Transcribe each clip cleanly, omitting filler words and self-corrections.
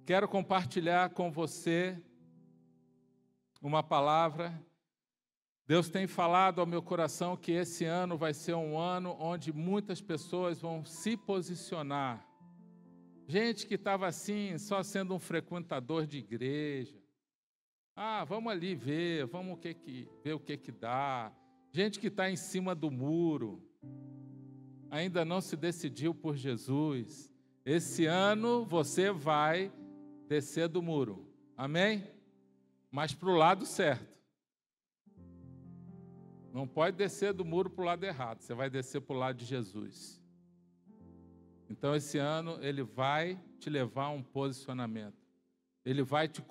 Quero compartilhar com você uma palavra. Deus tem falado ao meu coração que esse ano vai ser um ano onde muitas pessoas vão se posicionar. Gente que estava assim, só sendo um frequentador de igreja. Vamos ali ver, vamos ver o que dá. Gente que está em cima do muro, ainda não se decidiu por Jesus. Esse ano você vai descer do muro, amém? Mas para o lado certo. Não pode descer do muro para o lado errado, você vai descer para o lado de Jesus. Então esse ano Ele vai te levar a um posicionamento. Ele vai te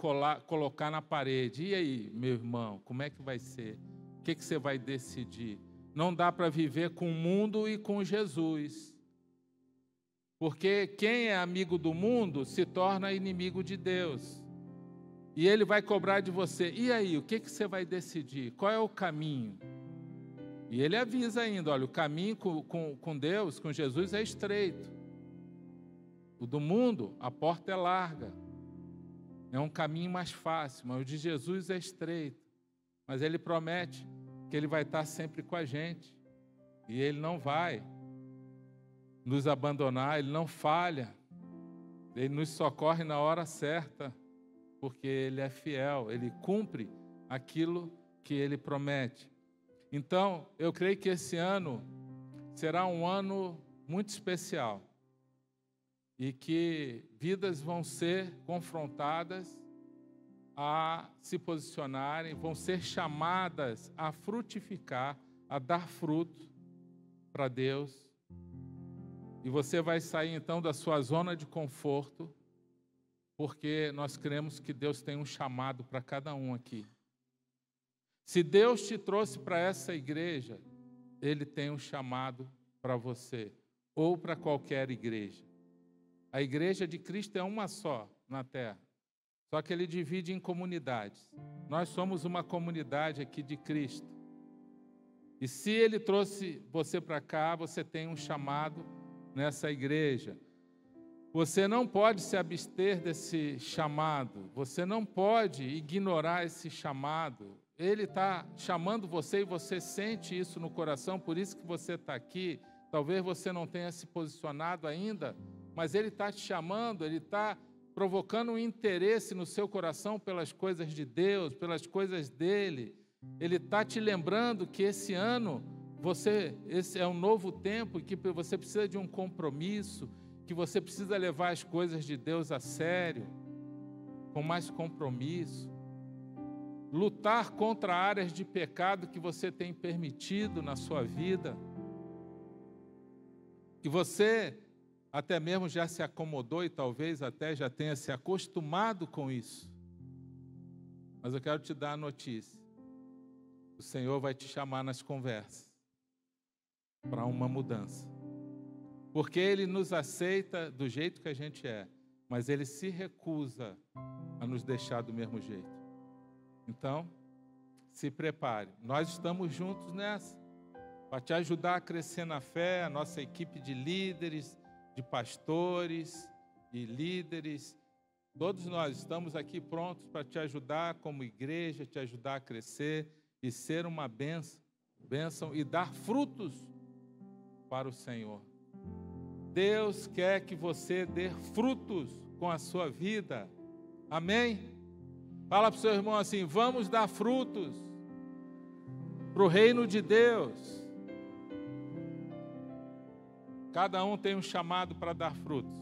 colocar na parede. E aí, meu irmão, como é que vai ser? O que você vai decidir? Não dá para viver com o mundo e com Jesus. Porque quem é amigo do mundo se torna inimigo de Deus. E Ele vai cobrar de você. E aí, o que você vai decidir? Qual é o caminho? E Ele avisa ainda, olha, o caminho com Deus, com Jesus, é estreito. O do mundo, a porta é larga. É um caminho mais fácil, mas o de Jesus é estreito. Mas Ele promete que Ele vai estar sempre com a gente. E Ele não vai nos abandonar, Ele não falha. Ele nos socorre na hora certa, porque Ele é fiel, Ele cumpre aquilo que Ele promete. Então, eu creio que esse ano será um ano muito especial e que vidas vão ser confrontadas a se posicionarem, vão ser chamadas a frutificar, a dar fruto para Deus. E você vai sair então da sua zona de conforto, porque nós cremos que Deus tem um chamado para cada um aqui. Se Deus te trouxe para essa igreja, Ele tem um chamado para você, ou para qualquer igreja. A igreja de Cristo é uma só na terra, só que Ele divide em comunidades. Nós somos uma comunidade aqui de Cristo. E se Ele trouxe você para cá, você tem um chamado nessa igreja. Você não pode se abster desse chamado, você não pode ignorar esse chamado. Ele está chamando você e você sente isso no coração, por isso que você está aqui. Talvez você não tenha se posicionado ainda, mas Ele está te chamando, Ele está provocando um interesse no seu coração pelas coisas de Deus, pelas coisas dEle. Ele está te lembrando que esse ano, esse é um novo tempo, que você precisa de um compromisso, que você precisa levar as coisas de Deus a sério, com mais compromisso. Lutar contra áreas de pecado que você tem permitido na sua vida, que você até mesmo já se acomodou e talvez até já tenha se acostumado com isso. Mas eu quero te dar a notícia. O Senhor vai te chamar nas conversas para uma mudança. Porque Ele nos aceita do jeito que a gente é, mas Ele se recusa a nos deixar do mesmo jeito. Então, se prepare. Nós estamos juntos nessa, para te ajudar a crescer na fé, a nossa equipe de líderes, de pastores e líderes. Todos nós estamos aqui prontos para te ajudar como igreja, te ajudar a crescer e ser uma bênção e dar frutos para o Senhor. Deus quer que você dê frutos com a sua vida. Amém? Fala para o seu irmão assim, vamos dar frutos para o reino de Deus. Cada um tem um chamado para dar frutos.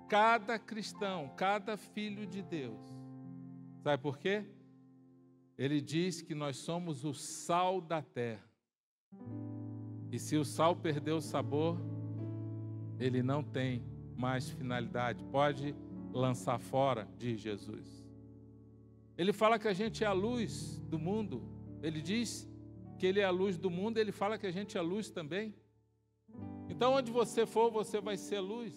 Cada cristão, cada filho de Deus. Sabe por quê? Ele diz que nós somos o sal da terra. E se o sal perder o sabor, ele não tem mais finalidade. Pode lançar fora, diz Jesus. Ele fala que a gente é a luz do mundo. Ele diz que Ele é a luz do mundo, Ele fala que a gente é a luz também. Então, onde você for, você vai ser luz.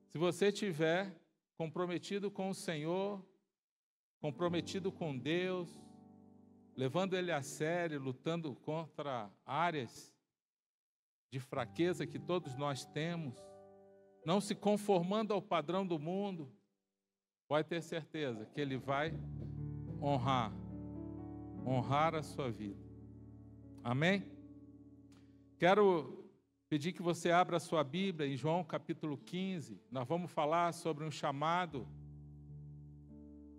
Se você estiver comprometido com o Senhor, comprometido com Deus, levando Ele a sério, lutando contra áreas de fraqueza que todos nós temos, não se conformando ao padrão do mundo, pode ter certeza que Ele vai honrar a sua vida. Amém? Quero pedir que você abra a sua Bíblia em João capítulo 15. Nós vamos falar sobre um chamado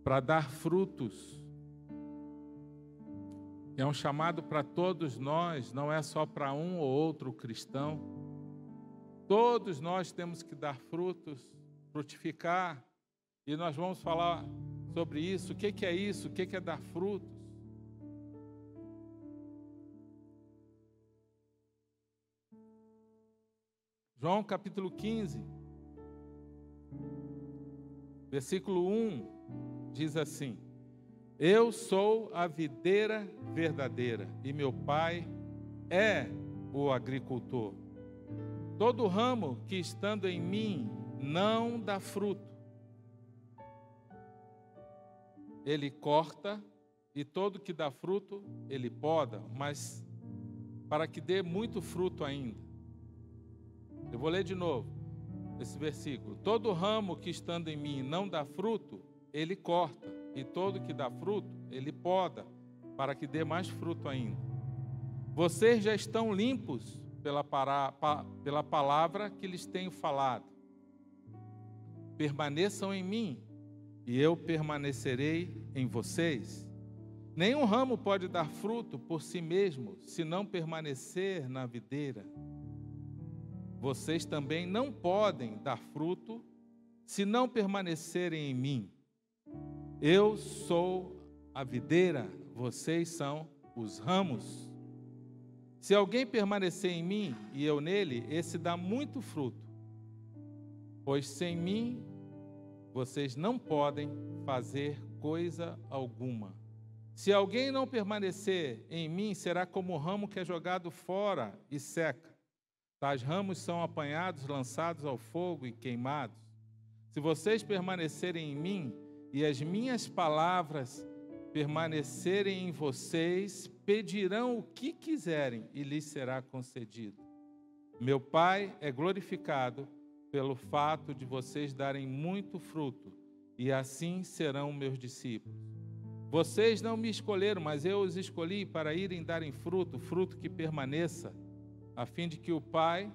para dar frutos. É um chamado para todos nós, não é só para um ou outro cristão. Todos nós temos que dar frutos, frutificar. E nós vamos falar sobre isso. O que é isso? O que é dar frutos? João capítulo 15, versículo 1, diz assim: Eu sou a videira verdadeira e meu Pai é o agricultor. Todo ramo que estando em mim não dá fruto, Ele corta, e todo que dá fruto, Ele poda, mas para que dê muito fruto ainda. Eu vou ler de novo esse versículo. Todo ramo que estando em mim não dá fruto, Ele corta, e todo que dá fruto, Ele poda, para que dê mais fruto ainda. Vocês já estão limpos pela palavra que lhes tenho falado. Permaneçam em mim, e eu permanecerei em vocês. Nenhum ramo pode dar fruto por si mesmo, se não permanecer na videira. Vocês também não podem dar fruto, se não permanecerem em mim. Eu sou a videira, vocês são os ramos. Se alguém permanecer em mim e eu nele, esse dá muito fruto. Pois sem mim, vocês não podem fazer coisa alguma. Se alguém não permanecer em mim, será como o ramo que é jogado fora e seca. Tais ramos são apanhados, lançados ao fogo e queimados. Se vocês permanecerem em mim e as minhas palavras permanecerem em vocês, pedirão o que quiserem e lhes será concedido. Meu Pai é glorificado pelo fato de vocês darem muito fruto, e assim serão meus discípulos. Vocês não me escolheram, mas eu os escolhi para irem darem fruto, fruto que permaneça, a fim de que o Pai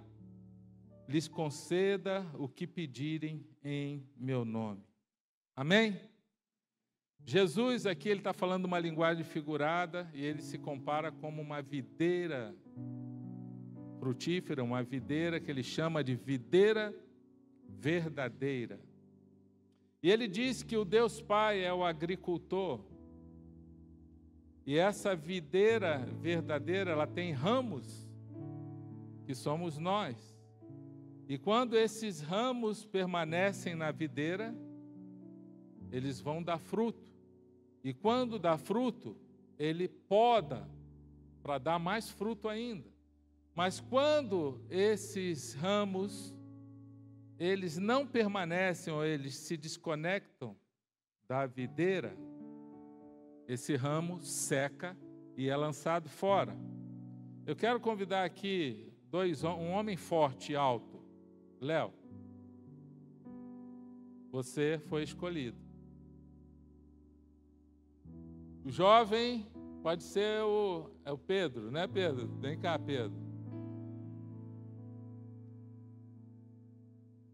lhes conceda o que pedirem em meu nome. Amém? Jesus aqui ele está falando uma linguagem figurada e ele se compara como uma videira frutífera, uma videira que ele chama de videira verdadeira. E ele diz que o Deus Pai é o agricultor. E essa videira verdadeira, ela tem ramos, que somos nós. E quando esses ramos permanecem na videira, eles vão dar fruto. E quando dá fruto, ele poda para dar mais fruto ainda. Mas quando esses ramos, eles não permanecem ou eles se desconectam da videira, esse ramo seca e é lançado fora. Eu quero convidar aqui um homem forte e alto. Léo, você foi escolhido. O jovem pode ser o Pedro, né, Pedro? Vem cá, Pedro.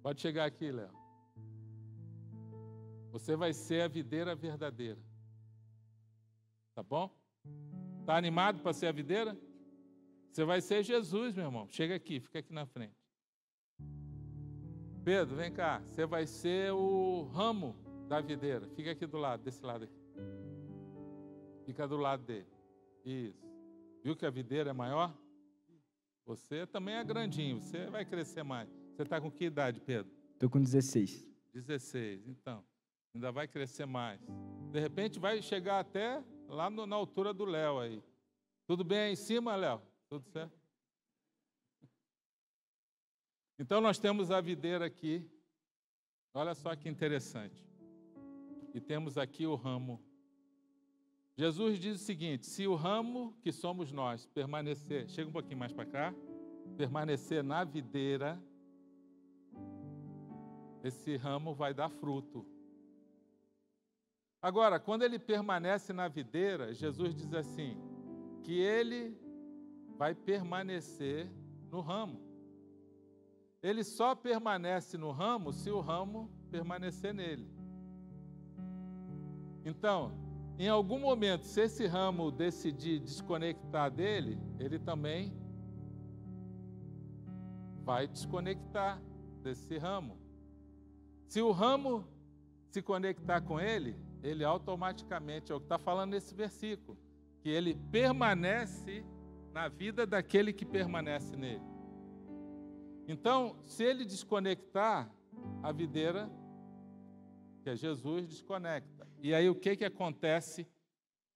Pode chegar aqui, Léo. Você vai ser a videira verdadeira. Tá bom? Tá animado para ser a videira? Você vai ser Jesus, meu irmão. Chega aqui, fica aqui na frente. Pedro, vem cá. Você vai ser o ramo da videira. Fica aqui do lado, desse lado aqui. Fica do lado dele. Isso. Viu que a videira é maior? Você também é grandinho. Você vai crescer mais. Você está com que idade, Pedro? Estou com 16. 16, então. Ainda vai crescer mais. De repente vai chegar até lá na altura do Léo aí. Tudo bem aí em cima, Léo? Tudo certo? Então nós temos a videira aqui. Olha só que interessante. E temos aqui o ramo. Jesus diz o seguinte: se o ramo que somos nós permanecer, chega um pouquinho mais para cá, permanecer na videira, esse ramo vai dar fruto. Agora, quando ele permanece na videira, Jesus diz assim, que ele vai permanecer no ramo. Ele só permanece no ramo se o ramo permanecer nele. Então, em algum momento, se esse ramo decidir desconectar dele, ele também vai desconectar desse ramo. Se o ramo se conectar com ele, ele automaticamente, é o que está falando nesse versículo, que ele permanece na vida daquele que permanece nele. Então, se ele desconectar, a videira, que é Jesus, desconecta. E aí o que acontece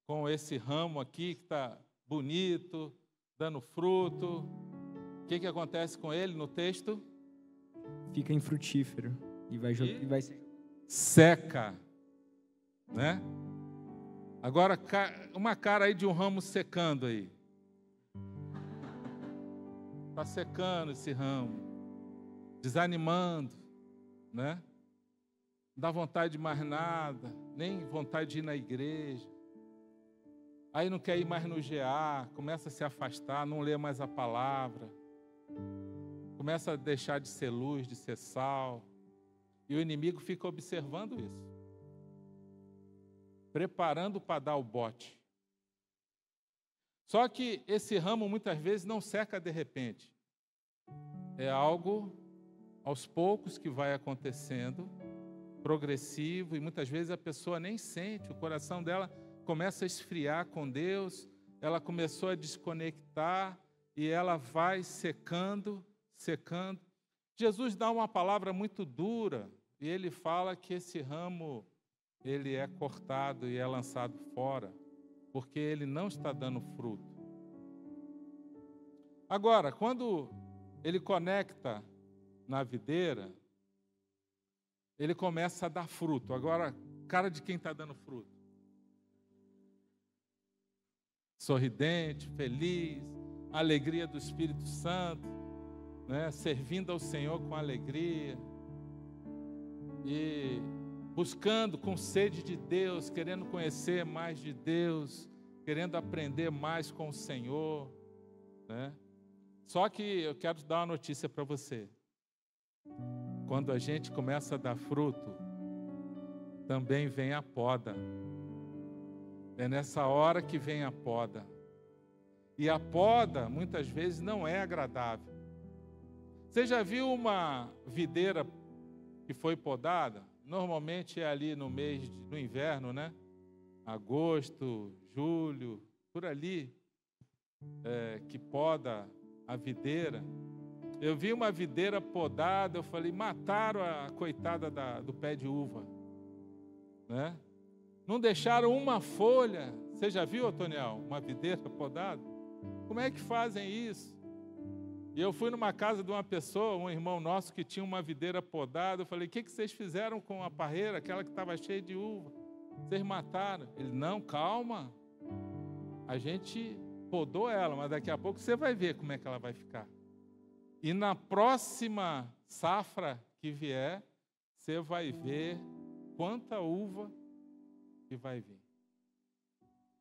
com esse ramo aqui, que está bonito, dando fruto? O que acontece com ele no texto? Fica infrutífero e vai seca, né? Agora, uma cara aí de um ramo secando aí. Está secando esse ramo, desanimando, né? Não dá vontade de mais nada, nem vontade de ir na igreja. Aí não quer ir mais no GA, começa a se afastar, não lê mais a palavra. Começa a deixar de ser luz, de ser sal. E o inimigo fica observando isso. Preparando para dar o bote. Só que esse ramo muitas vezes não seca de repente. É algo aos poucos que vai acontecendo, progressivo, e muitas vezes a pessoa nem sente, o coração dela começa a esfriar com Deus, ela começou a desconectar e ela vai secando. Jesus dá uma palavra muito dura e ele fala que esse ramo ele é cortado e é lançado fora, porque ele não está dando fruto. Agora, quando ele conecta na videira, ele começa a dar fruto. Agora, cara de quem está dando fruto? Sorridente, feliz, alegria do Espírito Santo, né? Servindo ao Senhor com alegria e buscando com sede de Deus, querendo conhecer mais de Deus, querendo aprender mais com o Senhor, né? Só que eu quero dar uma notícia para você. Quando a gente começa a dar fruto, também vem a poda. É nessa hora que vem a poda. E a poda, muitas vezes, não é agradável. Você já viu uma videira que foi podada? Normalmente é ali no inverno, né? Agosto, julho, por ali, que poda a videira. Eu vi uma videira podada, eu falei, mataram a coitada do pé de uva, né? Não deixaram uma folha. Você já viu, Otoniel, uma videira podada? Como é que fazem isso? E eu fui numa casa de uma pessoa, um irmão nosso que tinha uma videira podada. Eu falei, o que vocês fizeram com a parreira, aquela que estava cheia de uva? Vocês mataram? Ele, não, calma. A gente podou ela, mas daqui a pouco você vai ver como é que ela vai ficar. E na próxima safra que vier, você vai ver quanta uva que vai vir.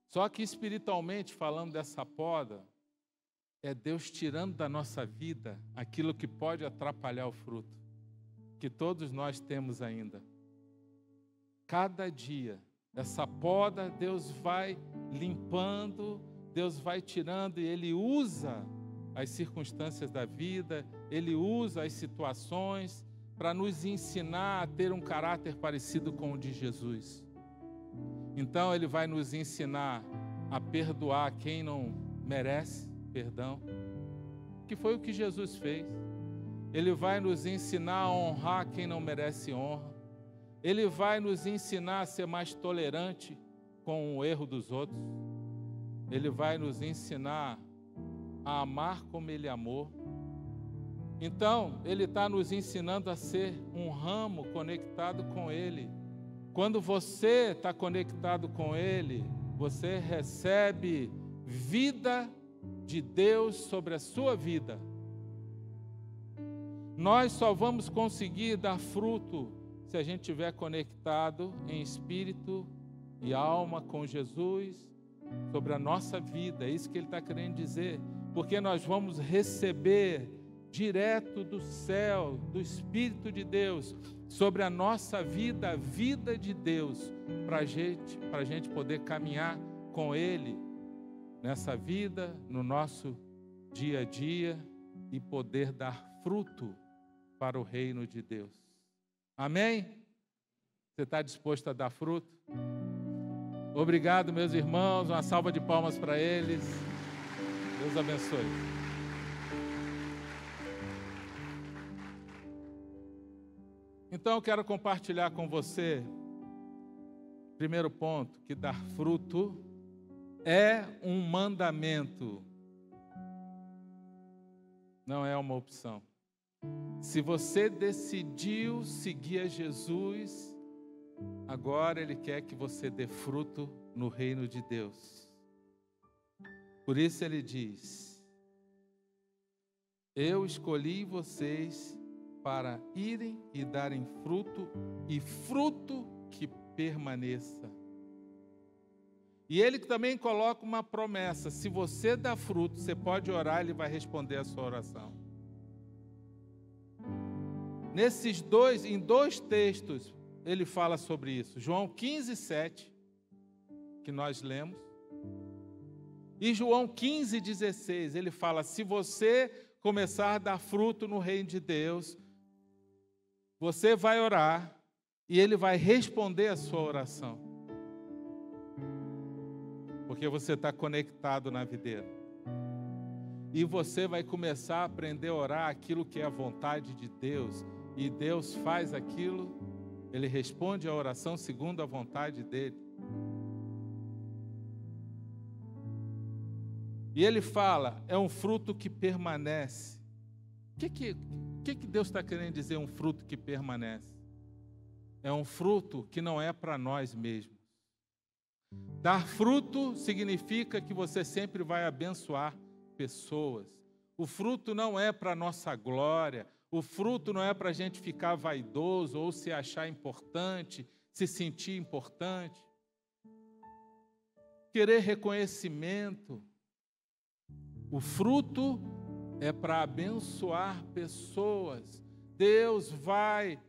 Só que espiritualmente, falando dessa poda, é Deus tirando da nossa vida aquilo que pode atrapalhar o fruto, que todos nós temos ainda. Cada dia, essa poda, Deus vai limpando, Deus vai tirando, e Ele usa as circunstâncias da vida, Ele usa as situações para nos ensinar a ter um caráter parecido com o de Jesus. Então Ele vai nos ensinar a perdoar quem não merece perdão, que foi o que Jesus fez. Ele vai nos ensinar a honrar quem não merece honra. Ele vai nos ensinar a ser mais tolerante com o erro dos outros. Ele vai nos ensinar a amar como Ele amou. Então, Ele está nos ensinando a ser um ramo conectado com Ele. Quando você está conectado com Ele, você recebe vida de Deus sobre a sua vida. Nós só vamos conseguir dar fruto se a gente estiver conectado em espírito e alma com Jesus sobre a nossa vida. É isso que ele está querendo dizer. Porque nós vamos receber direto do céu, do Espírito de Deus, sobre a nossa vida, a vida de Deus, para a gente poder caminhar com Ele nessa vida, no nosso dia a dia e poder dar fruto para o reino de Deus. Amém? Você está disposto a dar fruto? Obrigado, meus irmãos. Uma salva de palmas para eles. Deus abençoe. Então eu quero compartilhar com você, primeiro ponto, que dar fruto é um mandamento, não é uma opção. Se você decidiu seguir a Jesus, agora Ele quer que você dê fruto no reino de Deus. Por isso Ele diz: eu escolhi vocês para irem e darem fruto, e fruto que permaneça. E Ele também coloca uma promessa: se você dá fruto, você pode orar, Ele vai responder a sua oração. Em dois textos, ele fala sobre isso. João 15:7, que nós lemos. E João 15:16, ele fala: se você começar a dar fruto no reino de Deus, você vai orar e Ele vai responder a sua oração. Porque você está conectado na videira. E você vai começar a aprender a orar aquilo que é a vontade de Deus. E Deus faz aquilo, Ele responde a oração segundo a vontade dEle. E Ele fala, é um fruto que permanece. O que Deus está querendo dizer, um fruto que permanece? É um fruto que não é para nós mesmos. Dar fruto significa que você sempre vai abençoar pessoas. O fruto não é para nossa glória. O fruto não é para a gente ficar vaidoso ou se achar importante, se sentir importante. Querer reconhecimento. O fruto é para abençoar pessoas. Deus vai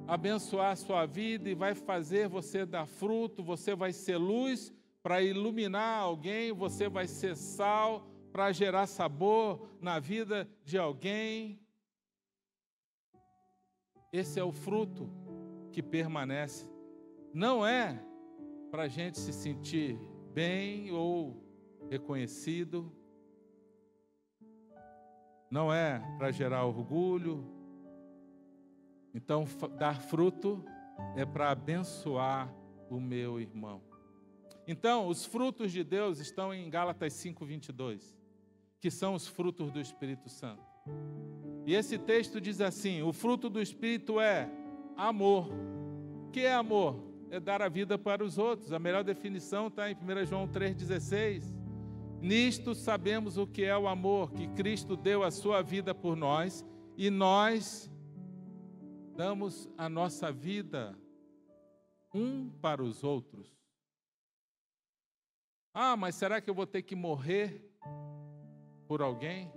abençoar a sua vida e vai fazer você dar fruto. Você vai ser luz para iluminar alguém. Você vai ser sal para gerar sabor na vida de alguém. Esse é o fruto que permanece. Não é para a gente se sentir bem ou reconhecido. Não é para gerar orgulho. Então, dar fruto é para abençoar o meu irmão. Então, os frutos de Deus estão em Gálatas 5:22, que são os frutos do Espírito Santo. E esse texto diz assim: o fruto do Espírito é amor. O que é amor? É dar a vida para os outros. A melhor definição está em 1 João 3,16. Nisto sabemos o que é o amor, que Cristo deu a sua vida por nós, e nós damos a nossa vida um para os outros. Ah, mas será que eu vou ter que morrer por alguém?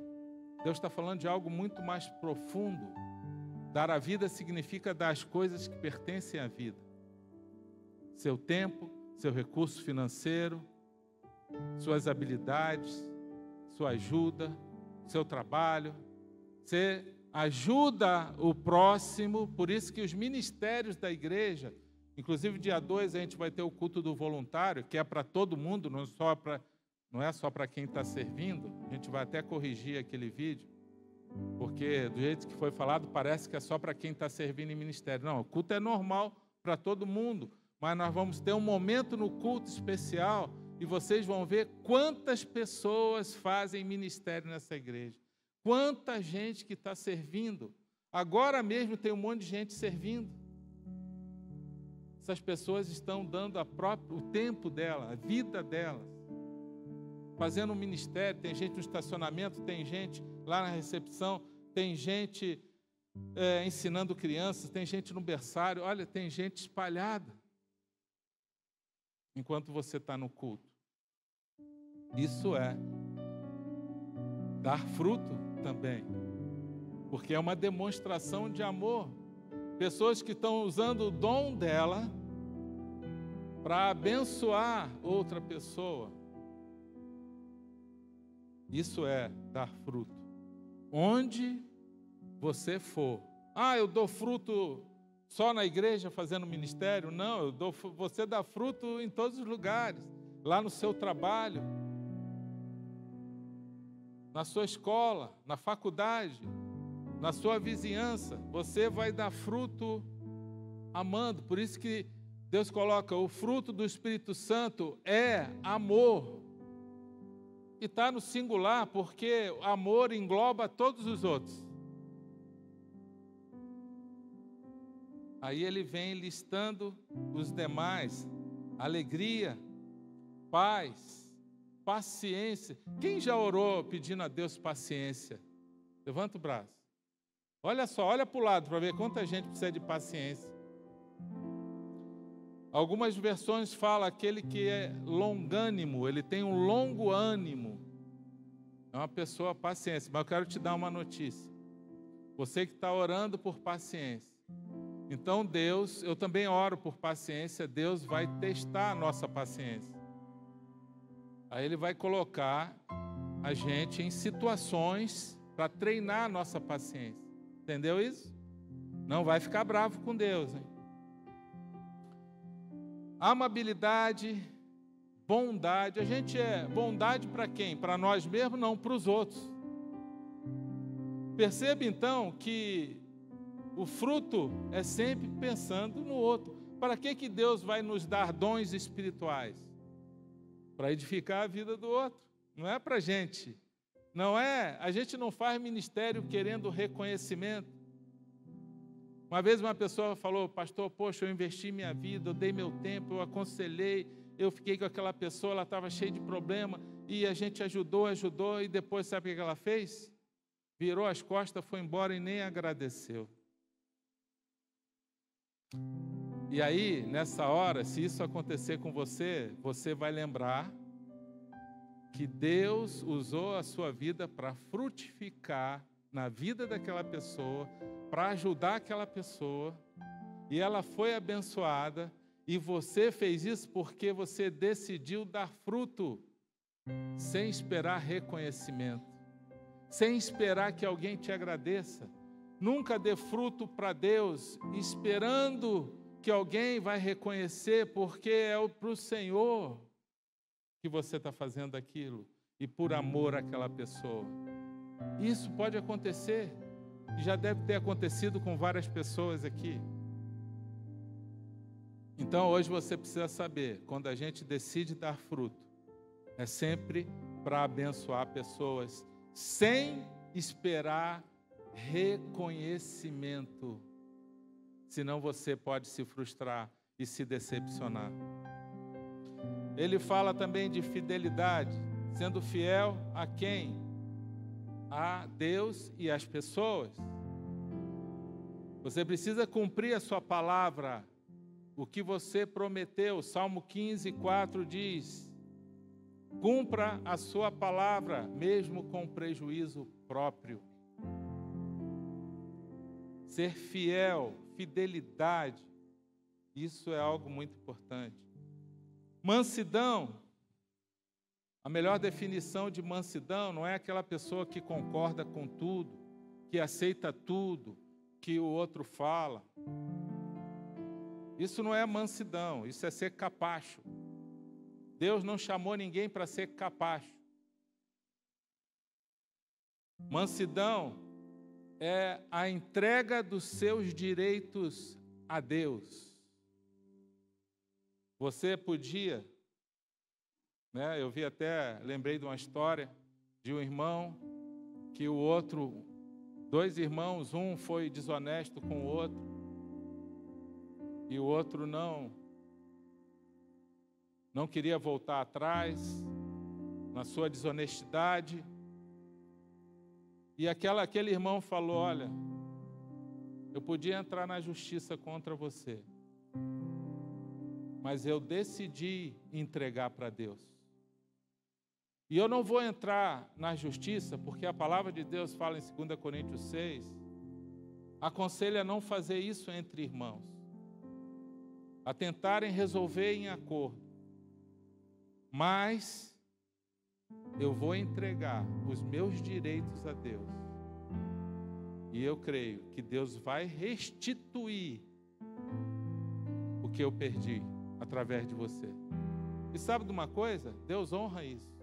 Deus está falando de algo muito mais profundo. Dar a vida significa dar as coisas que pertencem à vida. Seu tempo, seu recurso financeiro, suas habilidades, sua ajuda, seu trabalho. Você ajuda o próximo, por isso que os ministérios da igreja, inclusive dia 2 a gente vai ter o culto do voluntário, que é para todo mundo, não é só para quem está servindo. A gente vai até corrigir aquele vídeo, porque do jeito que foi falado, parece que é só para quem está servindo em ministério. Não, o culto é normal para todo mundo, mas nós vamos ter um momento no culto especial e vocês vão ver quantas pessoas fazem ministério nessa igreja. Quanta gente que está servindo. Agora mesmo tem um monte de gente servindo. Essas pessoas estão dando o tempo dela, a vida delas, fazendo um ministério. Tem gente no estacionamento, tem gente lá na recepção, tem gente ensinando crianças, tem gente no berçário, olha, tem gente espalhada enquanto você está no culto. Isso é dar fruto também, porque é uma demonstração de amor. Pessoas que estão usando o dom dela para abençoar outra pessoa. Isso é dar fruto. Onde você for. Eu dou fruto só na igreja fazendo ministério? Não, você dá fruto em todos os lugares. Lá no seu trabalho, na sua escola, na faculdade, na sua vizinhança. Você vai dar fruto amando. Por isso que Deus coloca o fruto do Espírito Santo é amor. E está no singular, porque amor engloba todos os outros. Aí ele vem listando os demais: alegria, paz, paciência. Quem já orou pedindo a Deus paciência? Levanta o braço. Olha só, olha para o lado para ver quanta gente precisa de paciência. Algumas versões falam aquele que é longânimo, ele tem um longo ânimo. É uma pessoa paciente. Mas eu quero te dar uma notícia. Você que está orando por paciência. Então Deus, eu também oro por paciência, Deus vai testar a nossa paciência. Aí Ele vai colocar a gente em situações para treinar a nossa paciência. Entendeu isso? Não vai ficar bravo com Deus, hein? Amabilidade, bondade. A gente é bondade para quem? Para nós mesmos? Não, para os outros. Perceba então que o fruto é sempre pensando no outro. Para que Deus vai nos dar dons espirituais? Para edificar a vida do outro. Não é para a gente. Não é, a gente não faz ministério querendo reconhecimento. Uma vez uma pessoa falou: pastor, poxa, eu investi minha vida, eu dei meu tempo, eu aconselhei, eu fiquei com aquela pessoa, ela estava cheia de problema, e a gente ajudou, e depois sabe o que ela fez? Virou as costas, foi embora e nem agradeceu. E aí, nessa hora, se isso acontecer com você, você vai lembrar que Deus usou a sua vida para frutificar na vida daquela pessoa, para ajudar aquela pessoa, e ela foi abençoada, e você fez isso porque você decidiu dar fruto, sem esperar reconhecimento, sem esperar que alguém te agradeça. Nunca dê fruto para Deus, esperando que alguém vai reconhecer, porque é para o Senhor que você está fazendo aquilo, e por amor àquela pessoa. Isso pode acontecer, e já deve ter acontecido com várias pessoas aqui. Então hoje você precisa saber, quando a gente decide dar fruto, é sempre para abençoar pessoas, sem esperar reconhecimento. Senão você pode se frustrar e se decepcionar. Ele fala também de fidelidade, sendo fiel a quem? A Deus e às pessoas. Você precisa cumprir a sua palavra, o que você prometeu. Salmo 15:4 diz: cumpra a sua palavra, mesmo com prejuízo próprio. Ser fiel, fidelidade, isso é algo muito importante. Mansidão. A melhor definição de mansidão não é aquela pessoa que concorda com tudo, que aceita tudo que o outro fala. Isso não é mansidão, isso é ser capacho. Deus não chamou ninguém para ser capacho. Mansidão é a entrega dos seus direitos a Deus. Você podia, eu vi até, lembrei de uma história de um irmão que o outro, dois irmãos, um foi desonesto com o outro e o outro não queria voltar atrás na sua desonestidade. E aquele irmão falou, olha, eu podia entrar na justiça contra você, mas eu decidi entregar para Deus. E eu não vou entrar na justiça, porque a palavra de Deus fala em 2 Coríntios 6, aconselha não fazer isso entre irmãos, a tentarem resolver em acordo. Mas eu vou entregar os meus direitos a Deus. E eu creio que Deus vai restituir o que eu perdi através de você. E sabe de uma coisa? Deus honra isso.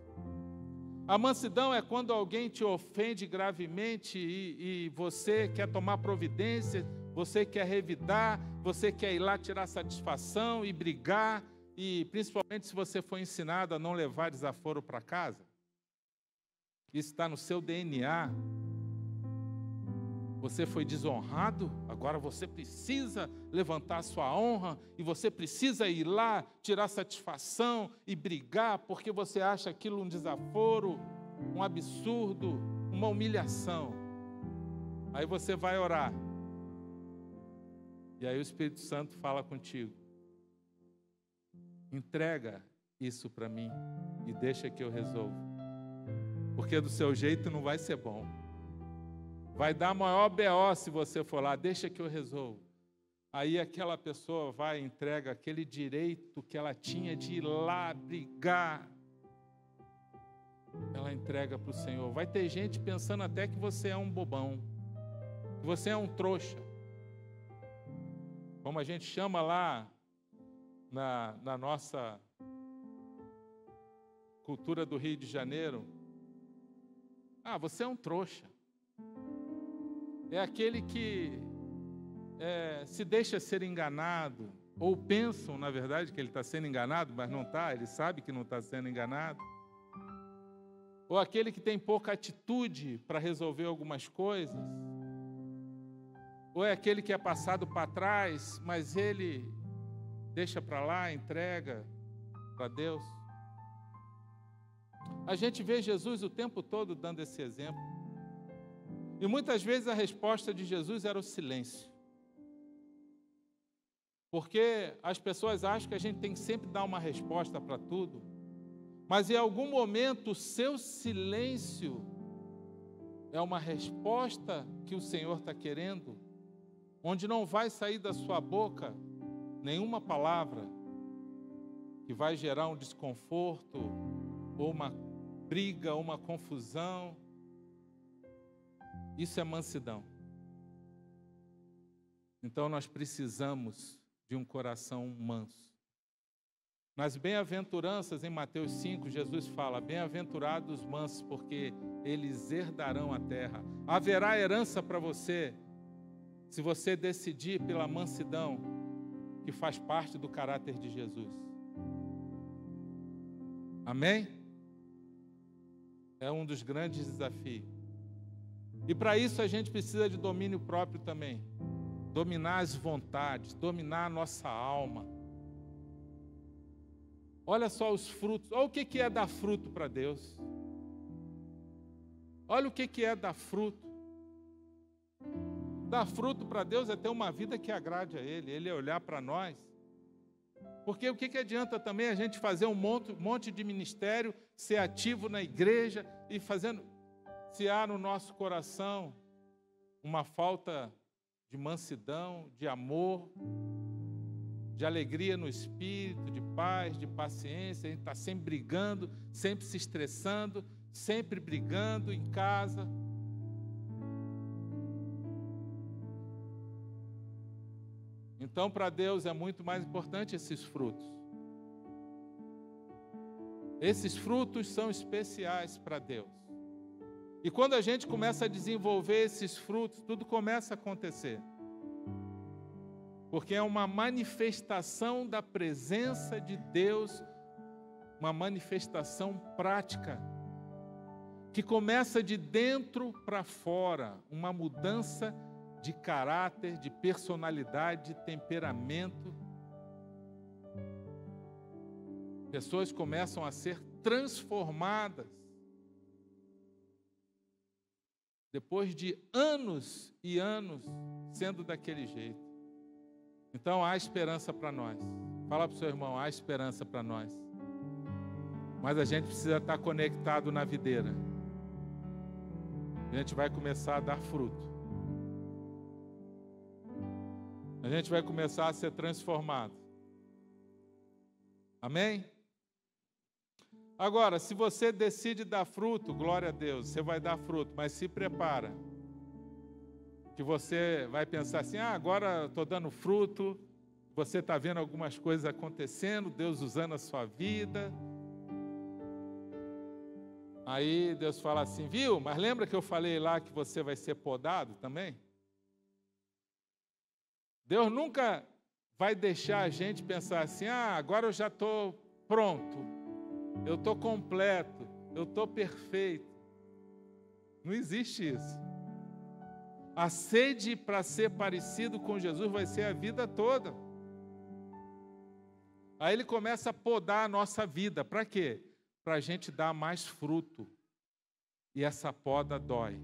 A mansidão é quando alguém te ofende gravemente e você quer tomar providência, você quer revidar, você quer ir lá tirar satisfação e brigar, e principalmente se você foi ensinado a não levar desaforo para casa. Isso está no seu DNA. Você foi desonrado, agora você precisa levantar a sua honra e você precisa ir lá tirar satisfação e brigar porque você acha aquilo um desaforo, um absurdo, uma humilhação. Aí você vai orar. E aí o Espírito Santo fala contigo. Entrega isso para mim e deixa que eu resolvo. Porque do seu jeito não vai ser bom. Vai dar maior BO se você for lá, deixa que eu resolvo. Aí aquela pessoa vai e entrega aquele direito que ela tinha de ir lá brigar. Ela entrega para o Senhor. Vai ter gente pensando até que você é um bobão, que você é um trouxa. Como a gente chama lá na nossa cultura do Rio de Janeiro. Ah, você é um trouxa. É aquele que se deixa ser enganado, ou pensam, na verdade, que ele está sendo enganado, mas não está, ele sabe que não está sendo enganado. Ou aquele que tem pouca atitude para resolver algumas coisas. Ou é aquele que é passado para trás, mas ele deixa para lá, entrega para Deus. A gente vê Jesus o tempo todo dando esse exemplo. E muitas vezes a resposta de Jesus era o silêncio. Porque as pessoas acham que a gente tem que sempre dar uma resposta para tudo. Mas em algum momento o seu silêncio é uma resposta que o Senhor está querendo, onde não vai sair da sua boca nenhuma palavra que vai gerar um desconforto, ou uma briga, ou uma confusão. Isso é mansidão. Então nós precisamos de um coração manso. Nas bem-aventuranças, em Mateus 5, Jesus fala, bem-aventurados os mansos, porque eles herdarão a terra. Haverá herança para você, se você decidir pela mansidão, que faz parte do caráter de Jesus. Amém? É um dos grandes desafios. E para isso a gente precisa de domínio próprio também. Dominar as vontades, dominar a nossa alma. Olha só os frutos. Olha o que é dar fruto para Deus. Olha o que é dar fruto. Dar fruto para Deus é ter uma vida que agrade a Ele. Ele é olhar para nós. Porque o que adianta também a gente fazer um monte de ministério, ser ativo na igreja e fazendo... Se há no nosso coração uma falta de mansidão, de amor, de alegria no espírito, de paz, de paciência, a gente está sempre brigando, sempre se estressando, sempre brigando em casa. Então, para Deus é muito mais importante esses frutos. Esses frutos são especiais para Deus. E quando a gente começa a desenvolver esses frutos, tudo começa a acontecer. Porque é uma manifestação da presença de Deus, uma manifestação prática, que começa de dentro para fora, uma mudança de caráter, de personalidade, de temperamento. Pessoas começam a ser transformadas. depois de anos e anos sendo daquele jeito. Então há esperança para nós. Fala para o seu irmão, há esperança para nós. Mas a gente precisa estar conectado na videira. A gente vai começar a dar fruto. A gente vai começar a ser transformado. Amém? Agora, se você decide dar fruto, glória a Deus, você vai dar fruto, mas se prepara. Que você vai pensar assim, agora estou dando fruto, você está vendo algumas coisas acontecendo, Deus usando a sua vida. Aí Deus fala assim, viu, mas lembra que eu falei lá que você vai ser podado também? Deus nunca vai deixar a gente pensar assim, agora eu já estou pronto, eu estou completo, eu estou perfeito. Não existe isso. A sede para ser parecido com Jesus vai ser a vida toda. Aí ele começa a podar a nossa vida. Para quê? Para a gente dar mais fruto. E essa poda dói.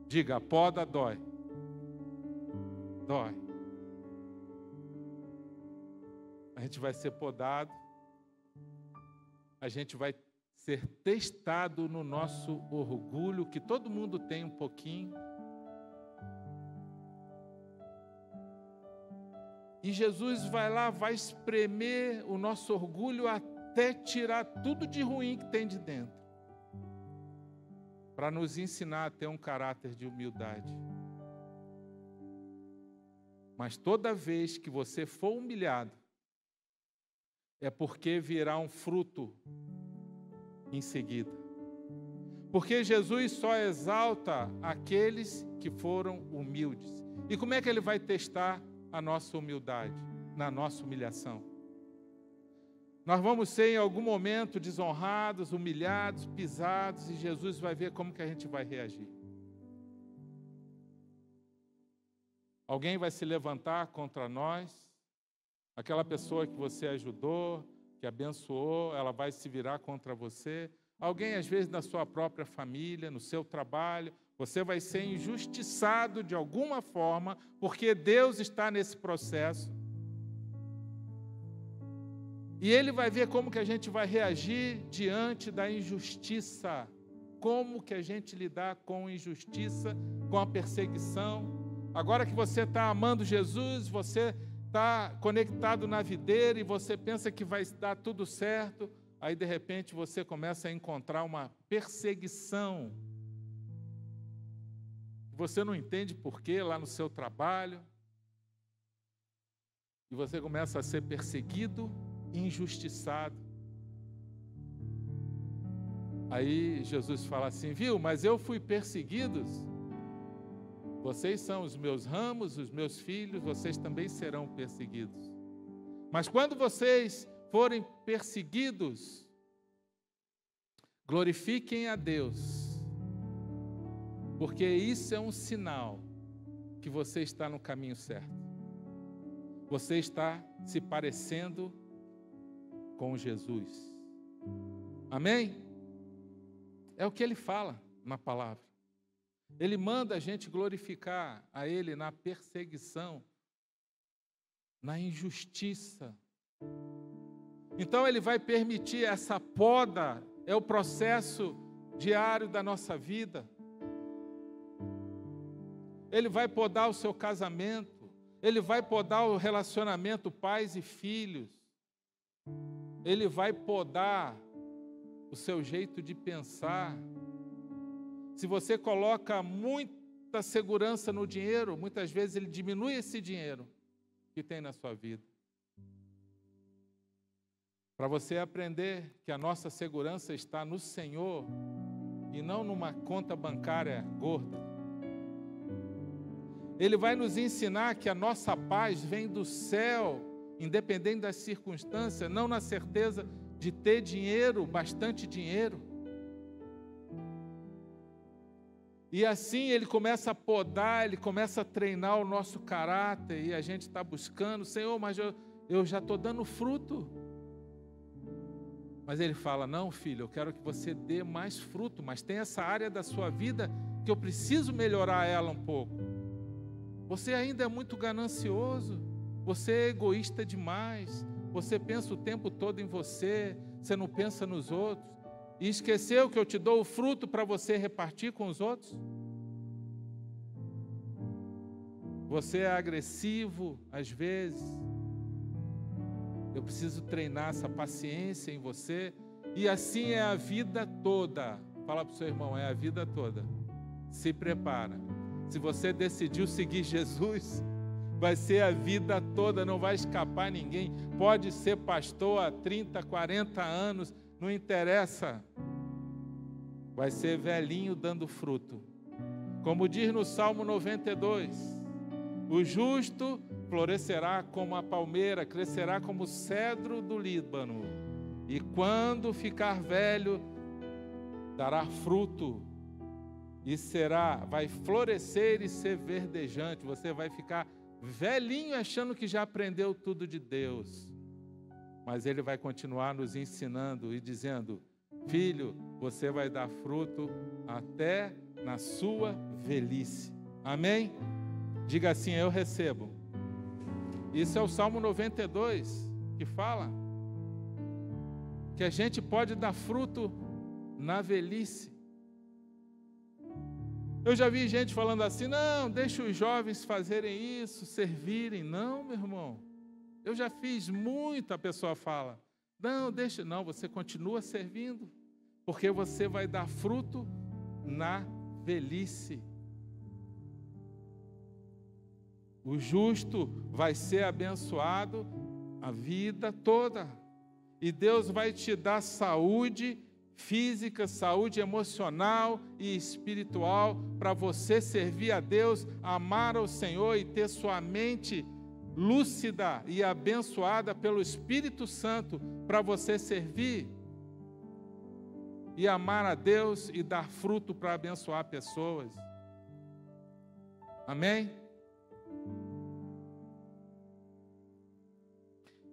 Diga, a poda dói. Dói. A gente vai ser podado. A gente vai ser testado no nosso orgulho, que todo mundo tem um pouquinho. E Jesus vai lá, vai espremer o nosso orgulho até tirar tudo de ruim que tem de dentro. Para nos ensinar a ter um caráter de humildade. Mas toda vez que você for humilhado, é porque virá um fruto em seguida. Porque Jesus só exalta aqueles que foram humildes. E como é que ele vai testar a nossa humildade? Na nossa humilhação. Nós vamos ser em algum momento desonrados, humilhados, pisados, e Jesus vai ver como que a gente vai reagir. Alguém vai se levantar contra nós, aquela pessoa que você ajudou, que abençoou, ela vai se virar contra você. Alguém, às vezes, da sua própria família, no seu trabalho, você vai ser injustiçado de alguma forma, porque Deus está nesse processo. E Ele vai ver como que a gente vai reagir diante da injustiça. Como que a gente lidar com injustiça, com a perseguição. Agora que você está amando Jesus, você está conectado na videira e você pensa que vai dar tudo certo, aí de repente você começa a encontrar uma perseguição. Você não entende por quê lá no seu trabalho. E você começa a ser perseguido, injustiçado. Aí Jesus fala assim, viu, mas eu fui perseguido. Vocês são os meus ramos, os meus filhos, vocês também serão perseguidos. Mas quando vocês forem perseguidos, glorifiquem a Deus, porque isso é um sinal que você está no caminho certo. Você está se parecendo com Jesus. Amém? É o que ele fala na palavra. Ele manda a gente glorificar a Ele na perseguição, na injustiça. Então Ele vai permitir essa poda, é o processo diário da nossa vida. Ele vai podar o seu casamento, Ele vai podar o relacionamento pais e filhos, Ele vai podar o seu jeito de pensar. Se você coloca muita segurança no dinheiro, muitas vezes ele diminui esse dinheiro que tem na sua vida. Para você aprender que a nossa segurança está no Senhor e não numa conta bancária gorda. Ele vai nos ensinar que a nossa paz vem do céu, independente das circunstâncias, não na certeza de ter dinheiro, bastante dinheiro. E assim ele começa a podar, ele começa a treinar o nosso caráter, e a gente está buscando, Senhor, mas eu já estou dando fruto. Mas ele fala, não, filho, eu quero que você dê mais fruto, mas tem essa área da sua vida que eu preciso melhorar ela um pouco. Você ainda é muito ganancioso, você é egoísta demais, você pensa o tempo todo em você, você não pensa nos outros, e esqueceu que eu te dou o fruto para você repartir com os outros? Você é agressivo às vezes. Eu preciso treinar essa paciência em você. E assim é a vida toda. Fala para o seu irmão, é a vida toda. Se prepara. Se você decidiu seguir Jesus, vai ser a vida toda, não vai escapar ninguém. Pode ser pastor há 30, 40 anos, não interessa. Vai ser velhinho dando fruto. Como diz no Salmo 92, o justo florescerá como a palmeira, crescerá como o cedro do Líbano, e quando ficar velho, dará fruto, e vai florescer e ser verdejante. Você vai ficar velhinho achando que já aprendeu tudo de Deus, mas Ele vai continuar nos ensinando e dizendo, filho, você vai dar fruto até na sua velhice. Amém? Diga assim, eu recebo. Isso é o Salmo 92, que fala que a gente pode dar fruto na velhice. Eu já vi gente falando assim, não, deixa os jovens fazerem isso, servirem. Não, meu irmão, eu já fiz muito, a pessoa fala. Não, deixa, não, você continua servindo, porque você vai dar fruto na velhice. O justo vai ser abençoado a vida toda. E Deus vai te dar saúde física, saúde emocional e espiritual para você servir a Deus, amar ao Senhor e ter sua mente lúcida e abençoada pelo Espírito Santo para você servir e amar a Deus e dar fruto para abençoar pessoas. Amém?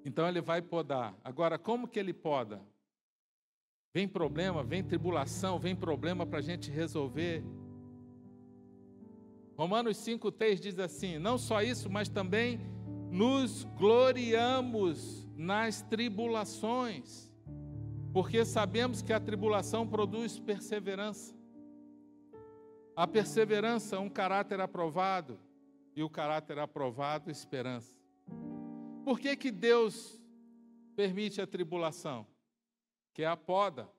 Então Ele vai podar. Agora, como que Ele poda? Vem problema, vem tribulação, vem problema para a gente resolver. Romanos 5,3 diz assim, não só isso, mas também nos gloriamos nas tribulações, porque sabemos que a tribulação produz perseverança. A perseverança é um caráter aprovado, e o caráter aprovado, esperança. Por que que Deus permite a tribulação? Que é a poda.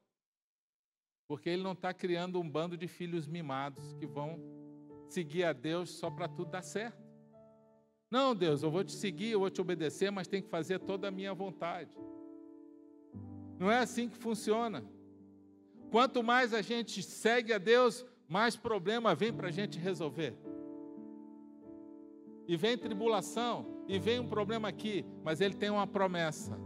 Porque Ele não está criando um bando de filhos mimados que vão seguir a Deus só para tudo dar certo. Não, Deus, eu vou te seguir, eu vou te obedecer, mas tem que fazer toda a minha vontade. Não é assim que funciona. Quanto mais a gente segue a Deus, mais problema vem para a gente resolver. E vem tribulação, e vem um problema aqui, mas Ele tem uma promessa.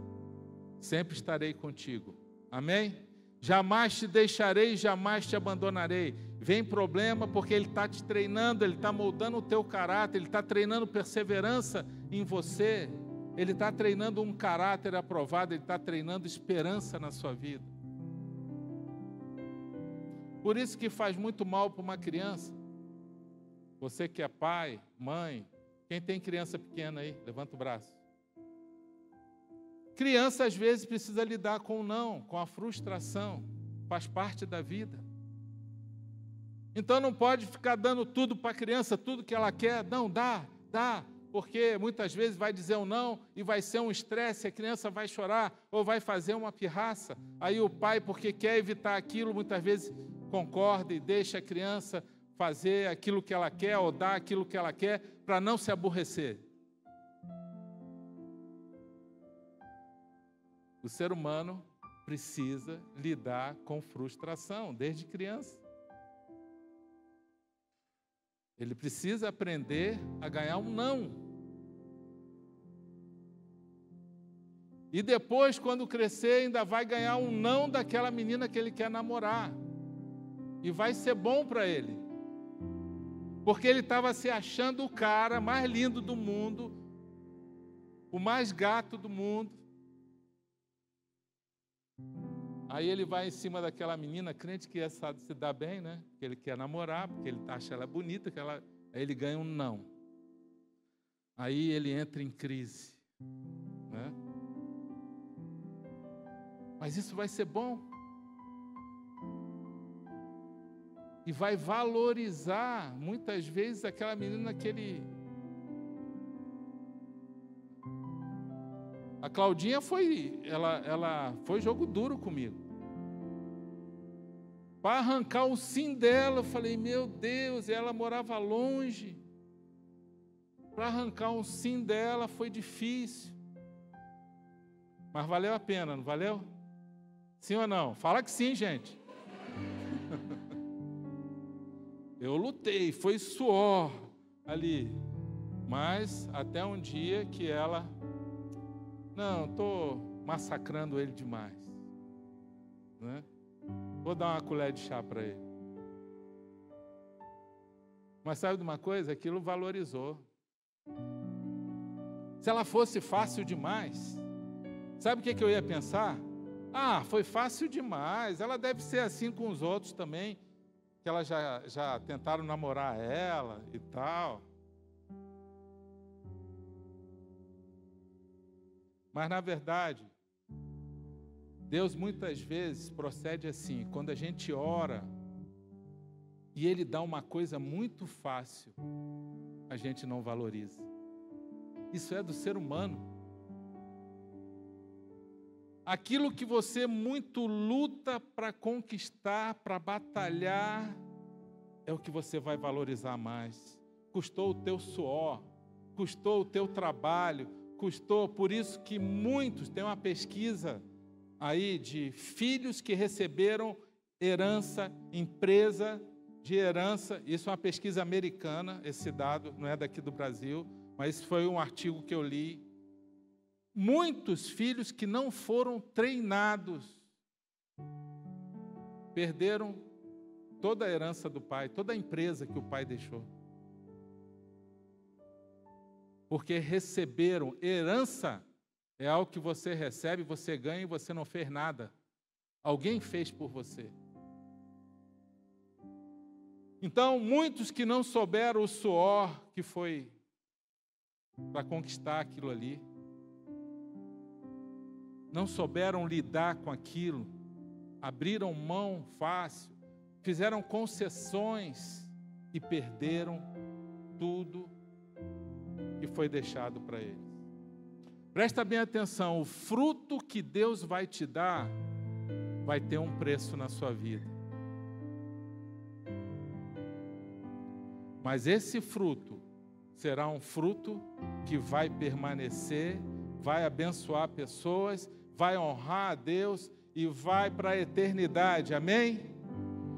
Sempre estarei contigo. Amém? Jamais te deixarei, jamais te abandonarei. Vem problema porque Ele está te treinando, Ele está moldando o teu caráter, Ele está treinando perseverança em você, Ele está treinando um caráter aprovado, Ele está treinando esperança na sua vida. Por isso que faz muito mal para uma criança. Você que é pai, mãe, quem tem criança pequena aí, levanta o braço. Criança às vezes precisa lidar com o não, com a frustração, faz parte da vida. Então não pode ficar dando tudo para a criança, tudo que ela quer. Não, dá, porque muitas vezes vai dizer um não e vai ser um estresse, a criança vai chorar ou vai fazer uma pirraça. Aí o pai, porque quer evitar aquilo, muitas vezes concorda e deixa a criança fazer aquilo que ela quer ou dar aquilo que ela quer para não se aborrecer. O ser humano precisa lidar com frustração desde criança. Ele precisa aprender a ganhar um não. E depois, quando crescer, ainda vai ganhar um não daquela menina que ele quer namorar. E vai ser bom para ele. Porque ele estava se achando o cara mais lindo do mundo, o mais gato do mundo. Aí ele vai em cima daquela menina, crente que se dá bem, né? Que ele quer namorar, porque ele acha ela bonita, aí ele ganha um não. Aí ele entra em crise, né? Mas isso vai ser bom. E vai valorizar, muitas vezes, aquela menina que ele... A Claudinha ela foi jogo duro comigo. Para arrancar o sim dela, eu falei, meu Deus, ela morava longe. Para arrancar um sim dela foi difícil. Mas valeu a pena, não valeu? Sim ou não? Fala que sim, gente. Eu lutei, foi suor ali. Mas até um dia que ela... Não, estou massacrando ele demais, né? Vou dar uma colher de chá para ele. Mas sabe de uma coisa? Aquilo valorizou. Se ela fosse fácil demais, sabe o que eu ia pensar? Ah, foi fácil demais, ela deve ser assim com os outros também, que elas já tentaram namorar ela e tal. Mas, na verdade, Deus muitas vezes procede assim, quando a gente ora e Ele dá uma coisa muito fácil, a gente não valoriza. Isso é do ser humano. Aquilo que você muito luta para conquistar, para batalhar, é o que você vai valorizar mais. Custou o teu suor, custou o teu trabalho, custou, por isso que muitos, tem uma pesquisa aí de filhos que receberam herança, empresa de herança, isso é uma pesquisa americana, esse dado não é daqui do Brasil, mas foi um artigo que eu li. Muitos filhos que não foram treinados perderam toda a herança do pai, toda a empresa que o pai deixou. Porque receberam herança, é algo que você recebe, você ganha e você não fez nada. Alguém fez por você. Então, muitos que não souberam o suor que foi para conquistar aquilo ali, não souberam lidar com aquilo, abriram mão fácil, fizeram concessões e perderam tudo que foi deixado para eles. Presta bem atenção, o fruto que Deus vai te dar vai ter um preço na sua vida. Mas esse fruto será um fruto que vai permanecer, vai abençoar pessoas, vai honrar a Deus e vai para a eternidade. Amém?